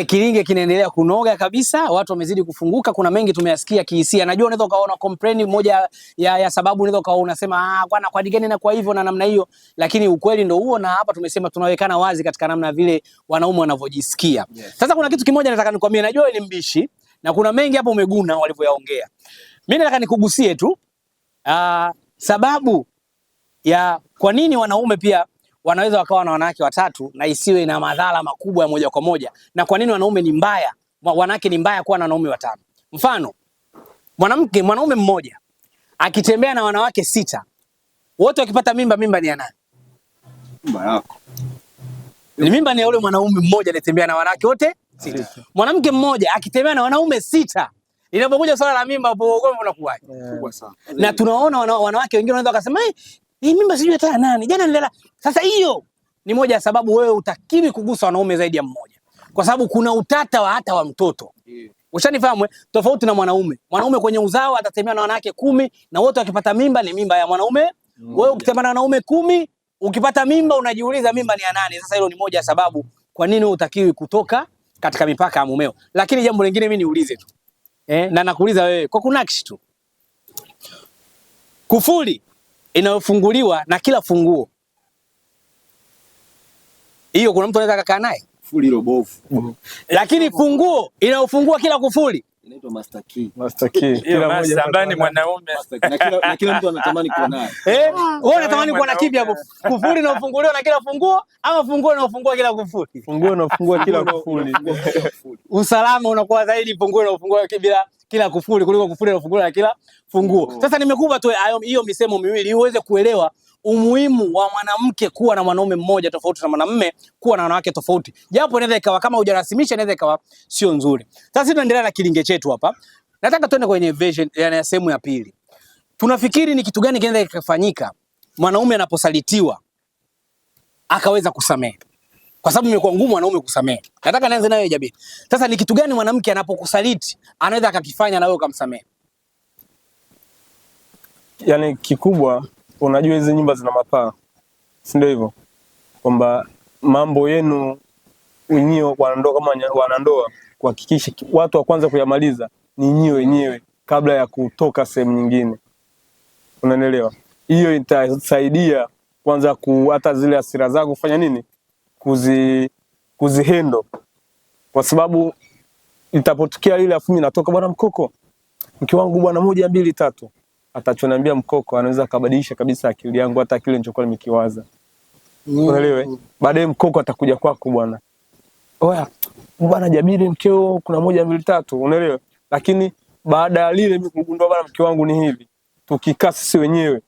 Kilinge kinaendelea kunoga kabisa, watu wamezidi kufunguka, kuna mengi tumeyasikia kihisia. Najua unaweza ukaona complain moja ya sababu, unaweza ukaona unasema kwa nini na kwa hivyo na namna hiyo, lakini ukweli ndio huo, na hapa tumesema tunawekana wazi katika namna vile wanaume wanavyojisikia. Sasa kuna kitu kimoja nataka nikwambie, najua wewe ni mbishi na kuna mengi hapo umeguna walivyoyaongea. Mimi nataka nikugusie tu sababu ya kwa nini wanaume pia wanaweza wakawa na wanawake watatu na isiwe na madhara makubwa ya moja kwa moja, na kwa nini wanaume ni mbaya, wanawake ni mbaya kuwa na wanaume watano. Mfano, mwanaume mmoja akitembea na wanawake 6, wote wakipata mimba ni ya nani?
Mimba yako.
Mimba ni ya yule mwanaume mmoja anatembea na wanawake wote 6. Mwanamke mmoja akitembea na wanaume 6, inapokuja swala la mimba hapo ugomvi unakuwa kubwa sana. Na tunaona wanawake wengine wanaweza wakasema hii mimba sijui hata nani jana nilala. Sasa hiyo ni moja ya sababu wewe utakiwi kugusa wanaume zaidi ya mmoja, kwa sababu kuna utata wa hata wa mtoto. Ushanifahamu? Tofauti na mwanaume kwenye uzao atatembea na wanawake 10 na wote wakipata mimba ni mimba ya mwanaume. Wewe ukitembea na wanaume 10 ukipata mimba unajiuliza mimba ni ya nani? Sasa hilo ni moja ya sababu kwa nini utakiwi kutoka katika mipaka ya mumeo. Lakini jambo lingine mimi niulize tu. Na nakuuliza wewe kwa kunakshi tu. Kufuli inayofunguliwa na kila funguo, hiyo kuna mtu anaweza kukaa naye?
Kufuli hilo bovu.
Lakini funguo inayofungua kila kufuli
inaitwa master key.
Master key.
Kila mmoja ambani mwanaume.
Na kila mtu anatamani kuwa naye.
Wewe unatamani kuwa na kipi hapo? Kufuli inayofunguliwa na kila funguo ama funguo inayofungua kila kufuli?
Funguo inayofungua kila kufuli.
Usalama unakuwa zaidi funguo inayofungua kila kufuli kuliko kufuli inayofunguliwa na kila funguo. Sasa nimekupa tu hiyo misemo miwili uweze kuelewa umuhimu wa mwanamke kuwa na mwanaume mmoja tofauti na mwanamume kuwa na wanawake tofauti. Japo inaweza ikawa kama hujarasimisha inaweza ikawa sio nzuri. Sasa tunaendelea na kilinge chetu hapa. Nataka tuende kwenye version ya sehemu ya pili. Tunafikiri ni kitu gani kinaweza kufanyika mwanaume anaposalitiwa akaweza kusamehe? Kwa sababu imekuwa ngumu wanaume kusamehe. Nataka nianze nayo Jabiri. Sasa ni kitu gani mwanamke anapokusaliti anaweza akakifanya na wewe ukamsamehe?
Yaani kikubwa, unajua hizi nyumba zina mapaa, si ndio hivyo? Kwamba mambo yenu wenyewe wanandoa kama wanandoa, kuhakikisha watu wa kwanza kuyamaliza ni nyinyi wenyewe kabla ya kutoka sehemu nyingine. Unanielewa? Hiyo itasaidia kwanza hata zile hasira zako kufanya nini? Kuzihendo. Kwa sababu itapotokea ile afu mimi natoka, bwana Mkoko, mke wangu bwana 1 2 3, atachoniambia Mkoko anaweza kabadilisha kabisa akili yangu, hata kile nilichokuwa nimekiwaza. Unaelewa? Baadaye Mkoko atakuja kwako, bwana, oya bwana Jabiri, mkeo kuna 1 2 3, unaelewa? Lakini baada ya lile mimi kugundua bwana mke wangu ni hivi, tukikaa sisi wenyewe,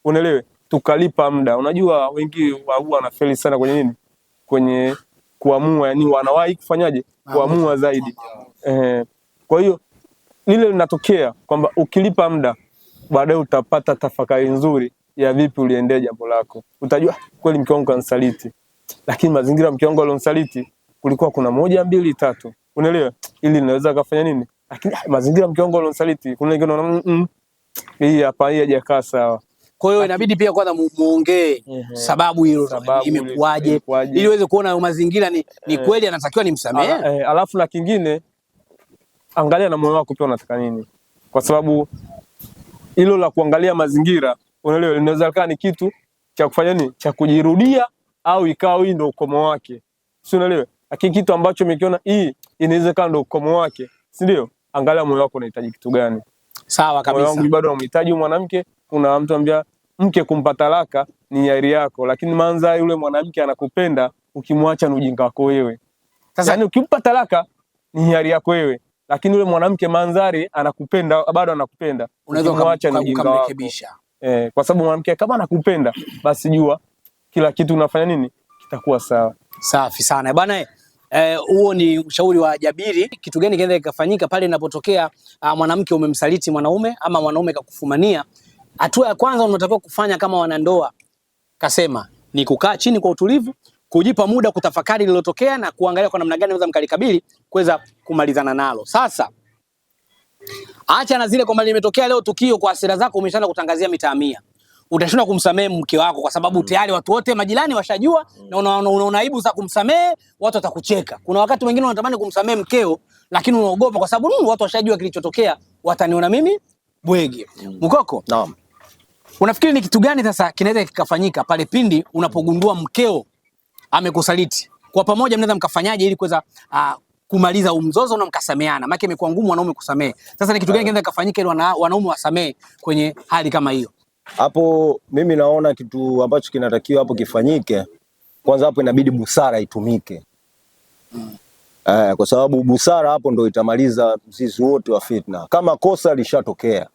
unaelewa, tukalipa muda. Unajua wengi wanafeli sana kwenye nini? Kwenye kuamua, yani wanawahi kufanyaje? Kuamua zaidi. Kwa hiyo lile linatokea kwamba ukilipa muda, baadaye utapata tafakari nzuri ya vipi uliendea jambo lako. Utajua kweli mke wangu kanisaliti. lakini mazingira mke wangu alionsaliti kulikuwa kuna 1 2 3, unaelewa, ili naweza kufanya nini, lakini mazingira mke wangu alionsaliti kuna wengine wanaona hii hapa, hii hajakaa sawa.
Kwa hiyo inabidi pia kwanza muongee sababu hilo imekuaje, ili uweze kuona mazingira ni kweli anatakiwa nimsamehe.
Alafu na kingine, angalia na moyo wako pia unataka nini, kwa sababu hilo la kuangalia mazingira, unaelewa, linaweza kuwa ni kitu cha kufanya nini, cha kujirudia, au ikawa hii ndio ukomo wake, si unaelewa. Lakini kitu ambacho umekiona hii inaweza kuwa ndio ukomo wake, si ndio? Angalia moyo wako unahitaji kitu gani.
Sawa kabisa.
Moyo wangu bado unamhitaji mwanamke. Kuna mtu anambia mke kumpa talaka ni hiari yako, lakini manza yule mwanamke anakupenda, ukimwacha ni ujinga wako wewe. Sasa yani ukimpa talaka ni hiari yako wewe, lakini yule mwanamke manzari anakupenda, bado anakupenda,
unaweza kumwacha ni ujinga wako.
Kwa sababu mwanamke kama anakupenda, basi jua kila kitu unafanya nini kitakuwa sawa.
Safi sana bwana. Huo ni ushauri wa Jabiri. Kitu gani kinaweza kufanyika pale inapotokea mwanamke umemsaliti mwanaume ama mwanaume kakufumania? Hatua ya kwanza unatakiwa kufanya kama wanandoa, kasema ni kukaa chini kwa utulivu, kujipa muda kutafakari lililotokea na kuangalia kwa namna gani unaweza mkalikabili kuweza kumalizana nalo. Sasa acha na zile kwamba limetokea leo tukio, kwa hasira zako umeshaanza kutangazia mitaa 100. Utashindwa kumsamehe mke wako kwa sababu tayari watu wote majirani washajua, na una aibu za kumsamehe, watu watakucheka. Kuna wakati mwingine unatamani kumsamehe mkeo lakini unaogopa kwa sababu watu washajua kilichotokea, wataniona mimi bwege. Mkoko,
naam,
unafikiri ni kitu gani sasa kinaweza kikafanyika pale pindi unapogundua mkeo amekusaliti? Kwa pamoja mnaweza mkafanyaje ili kuweza kumaliza mzozo na mkasameheana? Maana imekuwa ngumu wanaume kusamehe. Sasa ni kitu gani kinaweza kufanyika ili wanaume wasamehe kwenye hali kama hiyo?
Hapo mimi naona kitu ambacho kinatakiwa hapo kifanyike, kwanza hapo inabidi busara itumike. Kwa sababu busara hapo ndo itamaliza mzizi wote wa fitna. Kama kosa lishatokea,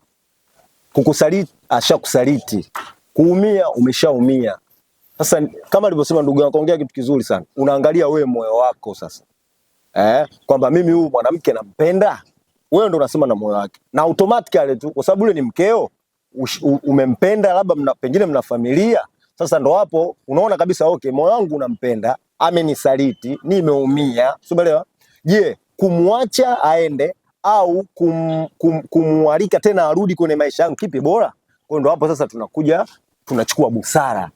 kukusaliti ashakusaliti, kuumia umeshaumia. Sasa kama alivyosema ndugu yangu, kaongea kitu kizuri sana. Unaangalia wewe moyo wako sasa. Kwamba mimi huyu mwanamke nampenda. Wewe ndo unasema na moyo wake. Na automatically tu kwa sababu yule ni mkeo, umempenda, labda pengine mna familia. Sasa ndo hapo unaona kabisa okay, moyo wangu unampenda, amenisaliti, nimeumia. Umeelewa? Je, kumwacha aende au kumwalika tena arudi kwenye maisha yangu, kipi bora? Kwa ndo hapo sasa tunachukua busara.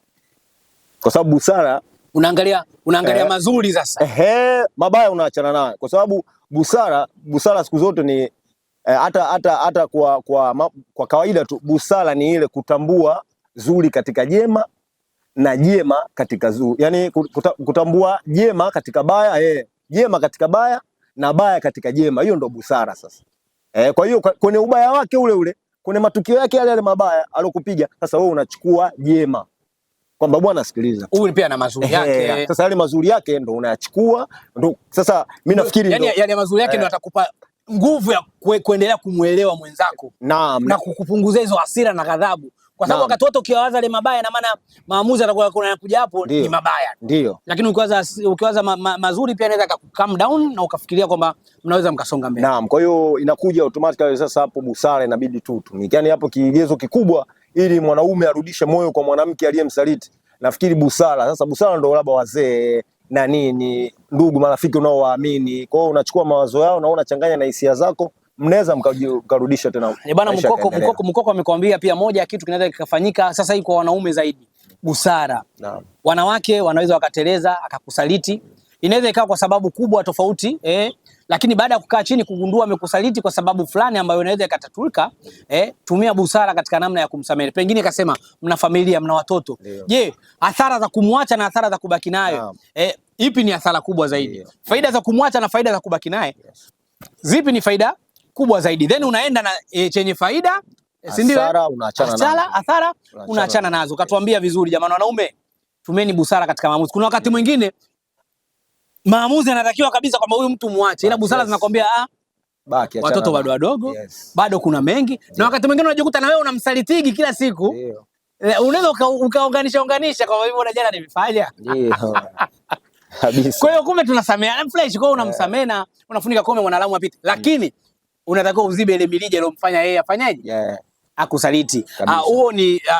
Kwa sababu busara
unaangalia mazuri sasa.
Mabaya unaachana nayo. Kwa sababu busara siku zote ni hata kwa kawaida tu, busara ni ile kutambua zuri katika jema na jema katika zuri. Yaani kutambua jema katika baya, jema katika baya na baya katika jema. Hiyo ndo busara sasa. Kwa hiyo kwenye ubaya wake ule, kwenye matukio yake yale mabaya alokupiga, sasa wewe unachukua jema. Kwamba bwana sikiliza,
huyu pia na mazuri yake.
Sasa yale mazuri yake ndo unayachukua. Ndo sasa mimi nafikiri
yani yale mazuri yake ndo atakupa nguvu ya kuendelea kumuelewa mwenzako.
Naam.
Na kukupunguzia hizo hasira na ghadhabu. Kwa sababu wakati wote ukiwaza ile mabaya, na maana maamuzi yanakuja hapo ni mabaya.
Ndio.
Lakini ukiwaza mazuri pia inaweza calm down na ukafikiria kwamba mnaweza mkasonga mbele.
Naam, kwa hiyo inakuja automatically sasa hapo busara inabidi tu. Yaani hapo kigezo kikubwa ili mwanaume arudishe moyo kwa mwanamke aliyemsaliti. Nafikiri busara. Sasa busara ndio labda wazee na nini, ndugu, marafiki unaowaamini. Kwa hiyo unachukua mawazo yao na unachanganya na hisia zako, mnaweza mkarudisha tena.
Bwana Mkoko amekwambia pia moja ya kitu kinaweza kikafanyika sasa hivi kwa wanaume zaidi, busara.
Naam.
Wanawake wanaweza wakateleza akakusaliti. Inaweza ikawa kwa sababu kubwa tofauti, lakini baada ya kukaa chini kugundua amekusaliti kwa sababu fulani ambayo inaweza ikatatulika, tumia busara katika namna ya kumsamehe. Pengine kasema mna familia, mna watoto. Je, athara za kumwacha na athara za kubaki nayo, ipi ni athara kubwa zaidi? Faida za kumwacha na faida za kubaki naye, zipi ni faida kubwa zaidi? Then unaenda na chenye faida, si ndio? Athara unaachana nazo. Katuambia vizuri jamani, wanaume tumeni busara katika maamuzi. Kuna wakati mwingine maamuzi yanatakiwa kabisa kwamba huyu mtu muache, ila busara zinakwambia baki, watoto bado wadogo, bado kuna mengi. Na wakati mwingine unajikuta na wewe unamsalitigi kila siku. Unaweza ukaunganisha kwa hivyo, jana nimefanya. Kwa hiyo kumbe tunasameheana fresh. Kwa hiyo unamsamehe na unafunika kome mwanadamu apite, lakini unatakiwa uzibe ile milija iliyomfanya yeye afanyaje, akusaliti. Huo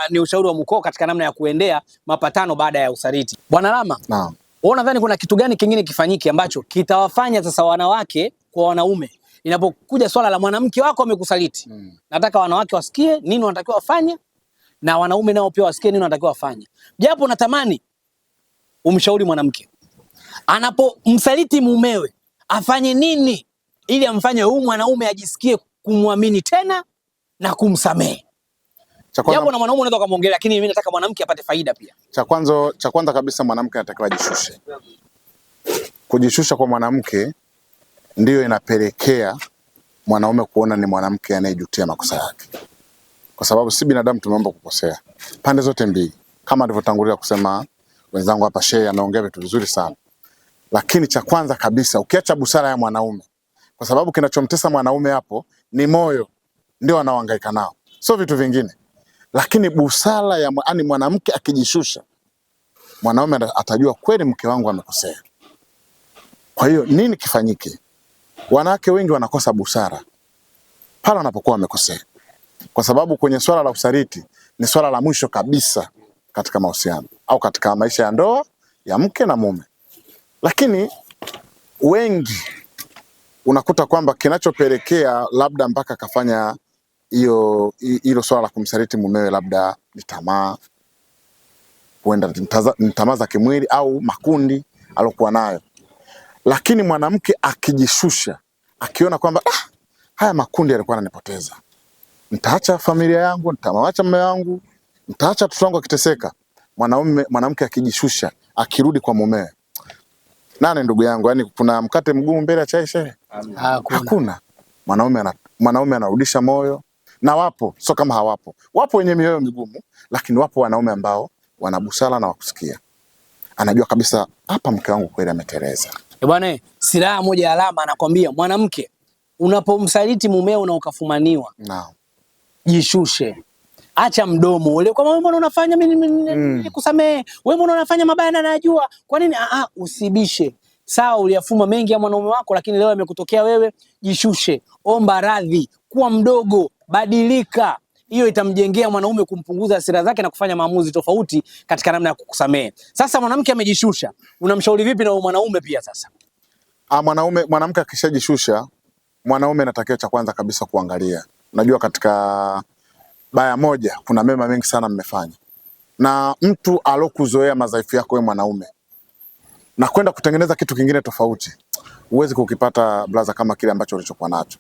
ni ushauri wa Mkoko katika namna ya kuendea mapatano baada ya usaliti. Bwana Rama,
naam,
Wewe unadhani kuna kitu gani kingine kifanyike ambacho kitawafanya sasa wanawake kwa wanaume, inapokuja swala la mwanamke wako amekusaliti, nataka wanawake wasikie nini wanatakiwa wafanye na wanaume nao pia wasikie nini wanatakiwa wafanye. Japo natamani umshauri mwanamke anapomsaliti mumewe afanye nini ili amfanye huyu mwanaume ajisikie kumwamini tena na kumsamehe. Japo na mwanaume unaweza kumuongelea, lakini mimi nataka mwanamke apate faida pia.
Cha kwanza kabisa mwanamke anatakiwa ajishushe. Kujishusha kwa mwanamke ndiyo inapelekea mwanaume kuona ni mwanamke anayejutia makosa yake. Kwa sababu si binadamu tumeomba kukosea. Pande zote mbili. Kama alivyotangulia kusema wenzangu hapa, Sheikh ameongea vitu vizuri sana. Lakini cha kwanza kabisa ukiacha busara ya mwanaume, kwa sababu kinachomtesa mwanaume hapo ni moyo, ndio anaohangaika nao, sio vitu vingine. Lakini busara ya mwanamke akijishusha, mwanaume atajua kweli mke wangu amekosea. Kwa hiyo nini kifanyike? Wanawake wengi wanakosa busara pale wanapokuwa wamekosea, kwa sababu kwenye swala la usaliti ni swala la mwisho kabisa katika mahusiano au katika maisha ya ndoa ya mke na mume. Lakini wengi unakuta kwamba kinachopelekea labda mpaka kafanya hilo swala la kumsaliti mumewe labda ni tamaa, huenda ni tamaa za kimwili au makundi alokuwa nayo. Lakini mwanamke akijishusha, akiona kwamba haya makundi yalikuwa yananipoteza, nitaacha familia yangu, nitamwacha mume wangu, nitaacha watoto wangu akiteseka. Mwanamke akijishusha, akirudi kwa mumewe, nani ndugu yangu, yani kuna mkate mgumu mbele ya chai shehe? Hakuna. Mwanaume anarudisha moyo, na wapo, sio kama hawapo. Wapo wenye mioyo migumu, lakini wapo wanaume ambao wana busara na wakusikia. Anajua kabisa hapa mke wangu kweli ameteleza.
Bwana, silaha moja alama anakwambia mwanamke, unapomsaliti mumeo na ukafumaniwa, jishushe. Acha mdomo ule, kwa wewe mbona unafanya mimi nikusamee, wewe mbona unafanya mabaya na najua. Kwa nini? Usibishe. Sawa, uliyafuma mengi ya mwanaume wako, lakini leo imekutokea wewe, jishushe. Omba radhi, kuwa mdogo, badilika. Hiyo itamjengea mwanaume kumpunguza hasira zake na kufanya maamuzi tofauti katika namna ya kukusamea. Sasa mwanamke amejishusha, unamshauri vipi na mwanaume pia sasa?
Mwanamke akishajishusha, mwanaume anatakiwa cha kwanza kabisa kuangalia. Unajua katika baya moja kuna mema mengi sana mmefanya. Na mtu alokuzoea madhaifu yako wewe mwanaume na kwenda kutengeneza kitu kingine tofauti, huwezi kukipata blaza kama kile ambacho ulichokuwa nacho.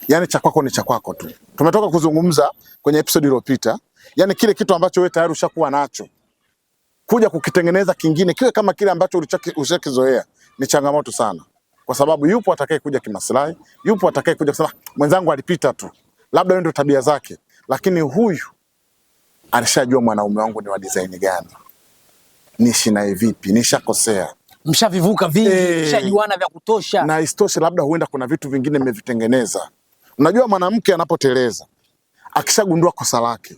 Yani cha kwako ni cha kwako tu. Tumetoka kuzungumza kwenye episode iliyopita, yani kile kitu ambacho wewe tayari ushakuwa nacho, kuja kukitengeneza kingine kiwe kama kile ambacho ushakizoea ni changamoto sana. Kwa sababu yupo atakaye kuja kimaslahi, yupo atakaye kuja kusema mwenzangu alipita tu, labda ndio tabia zake, lakini huyu alishajua mwanaume wangu ni wa design gani, niishi naye vipi, nishakosea,
mshavivuka vingi, mshajuana vya kutosha.
Na istoshe labda huenda kuna vitu vingine mmevitengeneza. Unajua mwanamke anapoteleza, akishagundua kosa lake,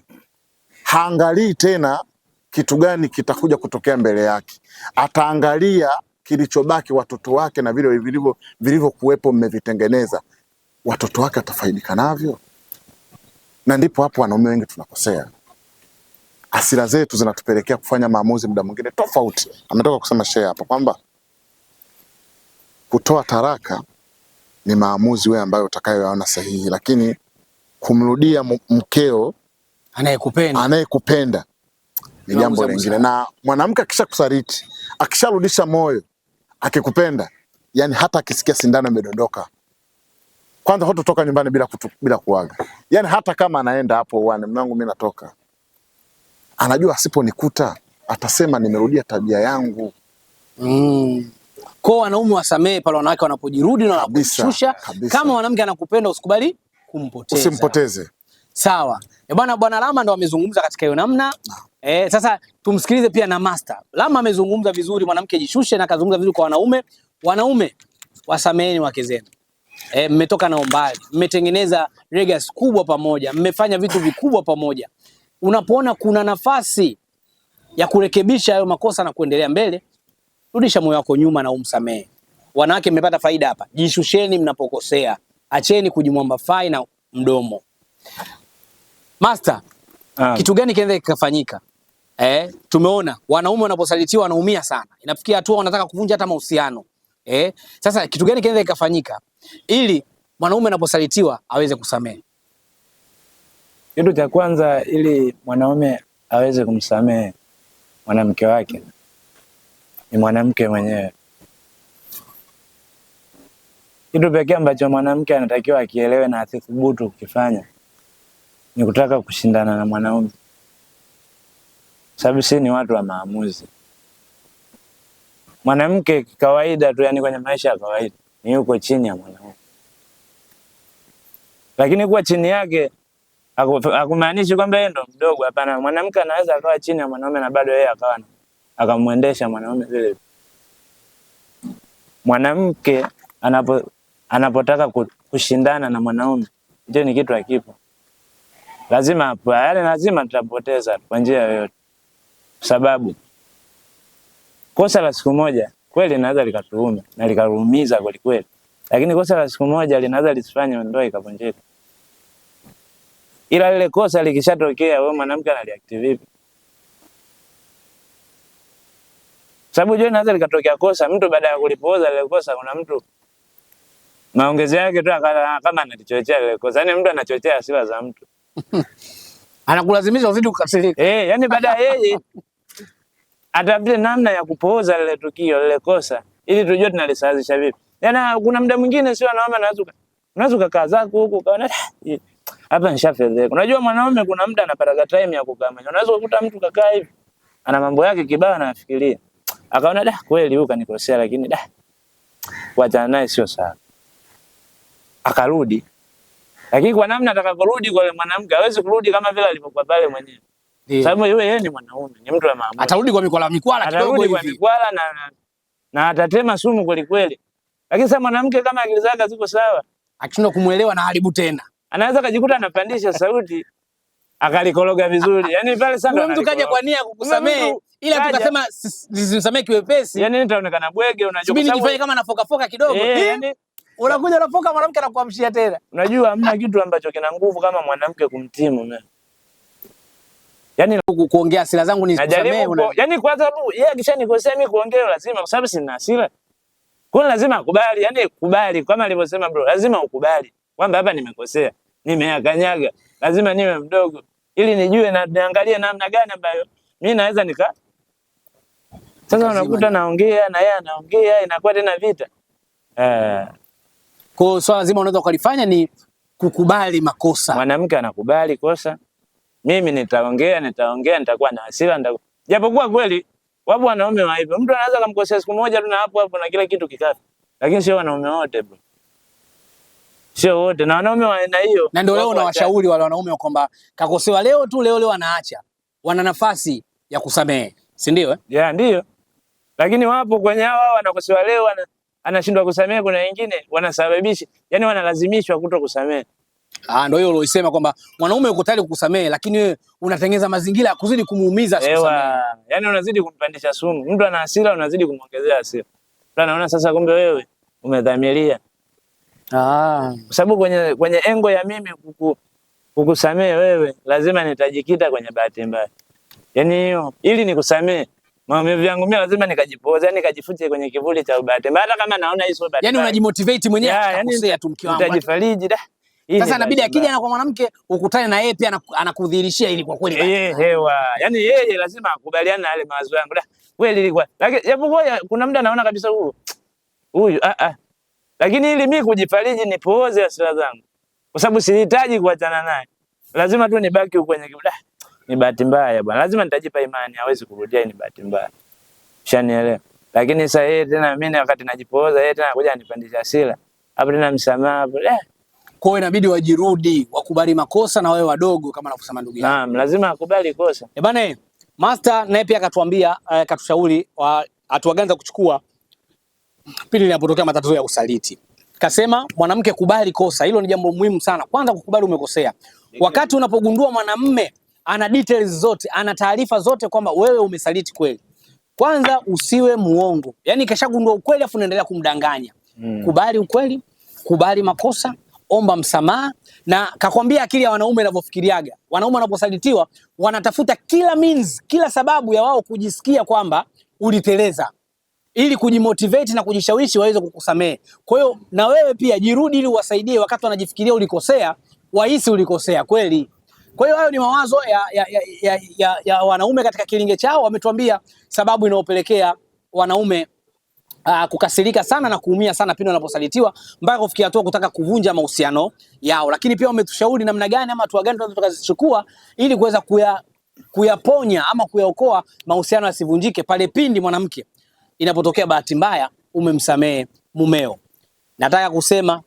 haangalii tena kitu gani kitakuja kutokea mbele yake. Ataangalia kilichobaki, watoto wake na vile vilivyokuwepo mmevitengeneza. Watoto wake atafaidika navyo. Na ndipo hapo wanaume wengi tunakosea. Hasira zetu zinatupelekea kufanya maamuzi muda mwingine tofauti. Ametoka kusema Sheikh hapa kwamba kutoa taraka ni maamuzi wewe ambayo utakayoyaona sahihi, lakini kumrudia mkeo anayekupenda ni jambo lingine. Na mwanamke akishakusaliti, akisharudisha moyo, akikupenda, yani hata akisikia sindano imedondoka, kwanza hutotoka nyumbani bila kuaga. Yani hata kama anaenda hapo uani, mwanangu mimi natoka, anajua asiponikuta atasema nimerudia tabia yangu.
Kwa wanaume wasamee pale wanawake wanapojirudi na wanaposhusha. Kama mwanamke anakupenda usikubali kumpoteza.
Usimpoteze.
Sawa. Bwana Lama ndo amezungumza katika hiyo namna. Sasa tumsikilize pia na Master. Lama amezungumza vizuri, mwanamke jishushe, na akazungumza vizuri kwa wanaume. Wanaume wasameeni wake zenu. Mmetoka na umbali, mmetengeneza legacy kubwa pamoja, mmefanya vitu vikubwa pamoja. Unapoona kuna nafasi ya kurekebisha hayo makosa na kuendelea mbele, rudisha moyo wako nyuma na umsamehe. Wanawake mmepata faida hapa. Jishusheni mnapokosea. Acheni kujimwamba fai na mdomo. Master, kitu gani kinaweza kikafanyika Tumeona wanaume wanaposalitiwa wanaumia sana. Inafikia hatua wanataka kuvunja hata mahusiano. Sasa kitu gani kinaweza kikafanyika ili mwanaume anaposalitiwa aweze kusamehe?
Kitu cha kwanza, ili mwanaume aweze kumsamehe mwanamke wake ni mwanamke mwenyewe. Kitu pekee ambacho mwanamke anatakiwa akielewe na asithubutu kukifanya ni kutaka kushindana na mwanaume, sababu sisi ni watu wa maamuzi. Mwanamke kawaida tu, yani kwenye maisha ya kawaida ni yuko chini ya mwanaume, lakini kuwa chini yake hakumaanishi kwamba yeye ndo mdogo. Hapana, mwanamke anaweza akawa chini ya mwanaume na bado yeye akawa akamwendesha mwanaume vile. Mwanamke anapotaka kushindana na mwanaume, ndio ni kitu hakipo. Lazima hapo, yani lazima tutapoteza kwa njia yoyote, sababu kosa la siku moja kweli linaweza likatuuma na likaruumiza kweli kweli, lakini kosa la siku moja linaweza lisifanye ndoa ikavunjika. Ila lile kosa likishatokea, wewe mwanamke analiact vipi? Sababu je, inaweza likatokea kosa, mtu baada ya kulipoza lile kosa, kuna mtu maongezi yake tu kama analichochea lile kosa. Yaani mtu anachochea hasira za mtu.
Anakulazimisha uzidi kukasirika.
Yaani baada yeye atafute namna ya kupoza lile tukio, lile kosa, ili tujue tunalisawazisha vipi. Yaani kuna muda mwingine sio wanaume unaweza kukaa zako huko kaona hapa nishafedheka. Unajua mwanaume kuna muda anapata time ya kukaa mwenyewe. Unaweza kukuta mtu kakaa hivi ana mambo yake kibao anafikiria. Akaona kweli huyu kanikosea, lakini kuachana naye sio sawa. Akarudi. Lakini kwa namna atakaporudi kwa mwanamke hawezi kurudi kama vile alivyokuwa pale mwenyewe. Sababu yeye ni mwanaume, ni mtu wa maamuzi.
Atarudi kwa mikwala kidogo hivi.
Atarudi kwa mikwala na atatema sumu kweli kweli. Lakini sasa mwanamke kama akili zake ziko sawa,
akishindwa kumuelewa na haribu tena,
anaweza kujikuta anapandisha sauti akalikoroga vizuri. Yaani pale sasa
mtu kaja kwa nia kukusamehe, ila tukasema nisimsamehe kiwepesi.
Yaani nitaonekana bwege, unajua.
Mimi nijifanye kama nafoka kidogo.
Yaani
unakuja unafoka, mwanamke anakuamshia tena.
Unajua hamna kitu ambacho kina nguvu kama mwanamke kumtimu mimi. Yaani
kuongea hasira zangu nisisamehe.
Yaani kwa sababu yeye akishanikosea mimi kuongea lazima, kwa sababu sina hasira. Kwa hiyo lazima akubali, yani kubali kama alivyosema bro, lazima ukubali kwamba hapa nimekosea, nimeyakanyaga, lazima niwe mdogo ili nijue na niangalie namna gani ambayo mimi naweza Sasa unakuta naongea na yeye anaongea, inakuwa tena vita.
Kwa hiyo swala zima unaweza kulifanya ni kukubali makosa.
Mwanamke anakubali kosa. Mimi nitaongea, nitakuwa na hasira, japokuwa kweli wapo wanaume wa hivyo. Mtu anaweza kumkosea siku moja tu na hapo na kila kitu kikafa. Lakini sio wanaume wote bro. Sio wote, na wanaume wa aina hiyo.
Na ndio leo unawashauri wale wanaume kwamba kakosewa leo tu leo anaacha. Wana nafasi ya kusamehe, si ndio?
Yeah, ndio. Lakini wapo kwenye hao wanakosewa leo anashindwa kusamehe, kuna wengine wanasababisha, yani wanalazimishwa kuto kusamehe.
Ndio hiyo uloisema kwamba mwanaume yuko tayari kukusamehe, lakini wewe unatengeneza mazingira ya kuzidi kumuumiza
asisamehe. Yani unazidi kumpandisha sumu. Mtu ana hasira unazidi kumongezea hasira. Unaona sasa kumbe wewe umedhamiria. Kwa sababu kwenye engo ya mimi kukusamehe wewe lazima nitajikita kwenye bahati mbaya. Yani hiyo ili nikusamehe maumivu yangu mimi lazima nikajipoza, yani nikajifute kwenye kivuli cha bahati mbaya, hata kama naona hizo bahati.
Yani unajimotivate mwenyewe kukosea tu mke wangu.
Utajifariji
Sasa inabidi akija na kwa mwanamke ukutane na yeye pia anakudhihirishia ili kwa kweli.
Yani yeye lazima akubaliane na yale mawazo yangu. Kweli ilikuwa. Lakini japokuwa kuna muda naona kabisa huyu lakini ili mimi kujifariji nipooze hasira zangu. Kwa sababu sihitaji kuachana naye. Lazima tu nibaki huko kwenye ni bahati mbaya bwana. Lazima nitajipa imani hawezi kurudia, ni bahati mbaya. Ushanielewa? Lakini sasa yeye tena mimi wakati najipooza yeye tena kuja anipandisha hasira. Hapo tena msamaha hapo.
Kwa hiyo inabidi wajirudi, wakubali makosa na wawe wadogo kama anavyosema ndugu yangu.
Naam, lazima akubali kosa.
Bwana Master naye pia akatuambia, akatushauri hatua gani za kuchukua pili linapotokea matatizo ya usaliti. Kasema mwanamke kubali kosa, hilo ni jambo muhimu sana. Kwanza kukubali umekosea. Wakati unapogundua mwanamume ana details zote, ana taarifa zote kwamba wewe umesaliti kweli, kwanza usiwe muongo. Yaani kashagundua ukweli afu unaendelea kumdanganya. Kubali ukweli, kubali makosa, omba msamaha, na kakwambia akili ya wanaume inavyofikiriaga. Wanaume wanaposalitiwa wanatafuta kila means, kila sababu ya wao kujisikia kwamba uliteleza, ili kujimotivate na kujishawishi waweze kukusamehe. Kwa hiyo na wewe pia jirudi, ili uwasaidie wakati wanajifikiria ulikosea, wahisi ulikosea kweli. Kwa hiyo hayo ni mawazo ya wanaume katika kilinge chao. Wametuambia sababu inayopelekea wanaume kukasirika sana na kuumia sana pindi wanaposalitiwa mpaka kufikia hatua kutaka kuvunja mahusiano yao. Lakini pia wametushauri namna gani ama hatua gani tunaweza tukazichukua ili kuweza kuyaponya ama kuyaokoa mahusiano yasivunjike pale pindi mwanamke inapotokea bahati mbaya umemsamehe mumeo. Nataka kusema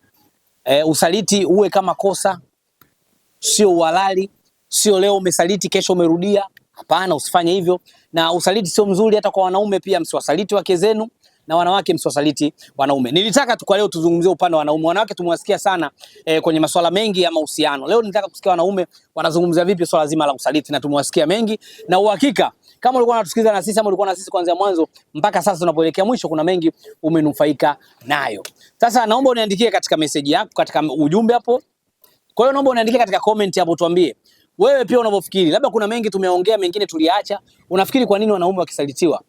usaliti uwe kama kosa, sio uhalali. Sio leo umesaliti kesho umerudia. Hapana, usifanye hivyo. Na usaliti sio mzuri hata kwa wanaume pia, msiwasaliti wake zenu, na wanawake msiwasaliti wanaume. Nilitaka tu kwa leo tuzungumzie upande wa wanaume. Wanawake tumewasikia sana kwenye masuala mengi ya mahusiano. Leo nitaka kusikia wanaume wanazungumzia vipi swala zima la usaliti, na tumewasikia mengi, na uhakika kama ulikuwa unatusikiliza na sisi ama ulikuwa na sisi kuanzia mwanzo mpaka sasa tunapoelekea mwisho, kuna mengi umenufaika nayo. Sasa naomba uniandikie katika message yako, katika ujumbe hapo. Kwa hiyo naomba uniandikie katika comment hapo, tuambie wewe pia unavyofikiri. Labda kuna mengi tumeongea, mengine tuliacha. Unafikiri kwa nini wanaume wakisalitiwa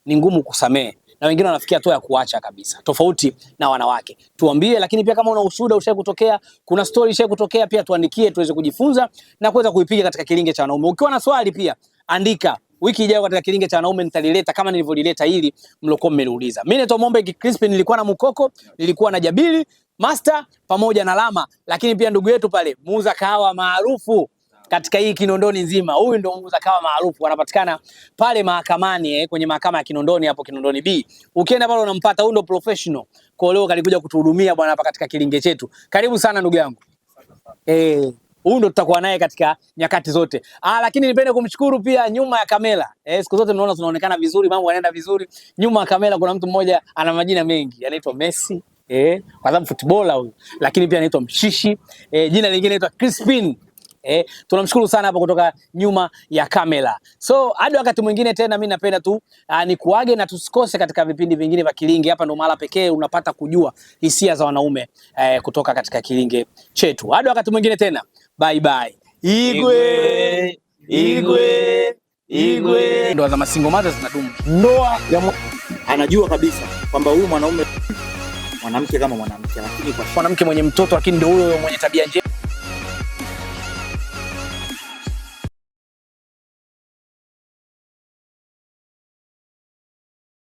ni ngumu kusamehe, na wengine wanafikia hatua ya kuacha kabisa, tofauti na wanawake? Tuambie. Lakini pia kama una ushuhuda ushaye kutokea, kuna story ishaye kutokea, pia tuandikie tuweze kujifunza na kuweza kuipiga katika kilinge cha wanaume. Ukiwa na swali pia andika. Wiki ijayo katika kilinge cha wanaume nitalileta kama nilivyolileta hili mloko mmeliuliza. Mimi naitwa Mombe Crispin, nilikuwa na Mukoko, nilikuwa na Jabili Master pamoja na Lama, lakini pia ndugu yetu pale muuza kahawa maarufu katika hii Kinondoni nzima. Huyu ndio muuza kahawa maarufu, anapatikana pale mahakamani kwenye mahakama ya Kinondoni hapo Kinondoni B. Ukienda pale unampata, huyu ndio professional. Kwa leo kalikuja kutuhudumia bwana hapa katika kilinge chetu. Karibu sana ndugu yangu. Huyu ndo tutakuwa naye katika nyakati zote. Lakini nipende kumshukuru pia nyuma ya kamera. Siku zote mnaona tunaonekana vizuri, mambo yanaenda vizuri. Nyuma ya kamera kuna mtu mmoja ana majina mengi. Anaitwa Messi, kwa sababu footballer huyu. Lakini pia anaitwa Mshishi, jina lingine anaitwa Crispin. Tunamshukuru sana hapo kutoka nyuma ya kamera. So hadi wakati mwingine tena, mimi napenda tu nikuage, na tusikose katika vipindi vingine vya Kilinge. Hapa ndo mahala pekee unapata kujua hisia za wanaume kutoka katika kilinge chetu. Hadi wakati mwingine tena. Bye bye. Igwe. Igwe. Igwe. Ndoa za masingo mother zinadumu. Ndoa ya
anajua kabisa kwamba huyu mwanaume mwanamke kama mwanamke, lakini kwa
mwanamke mwenye mtoto, lakini ndio huyo mwenye tabia njema.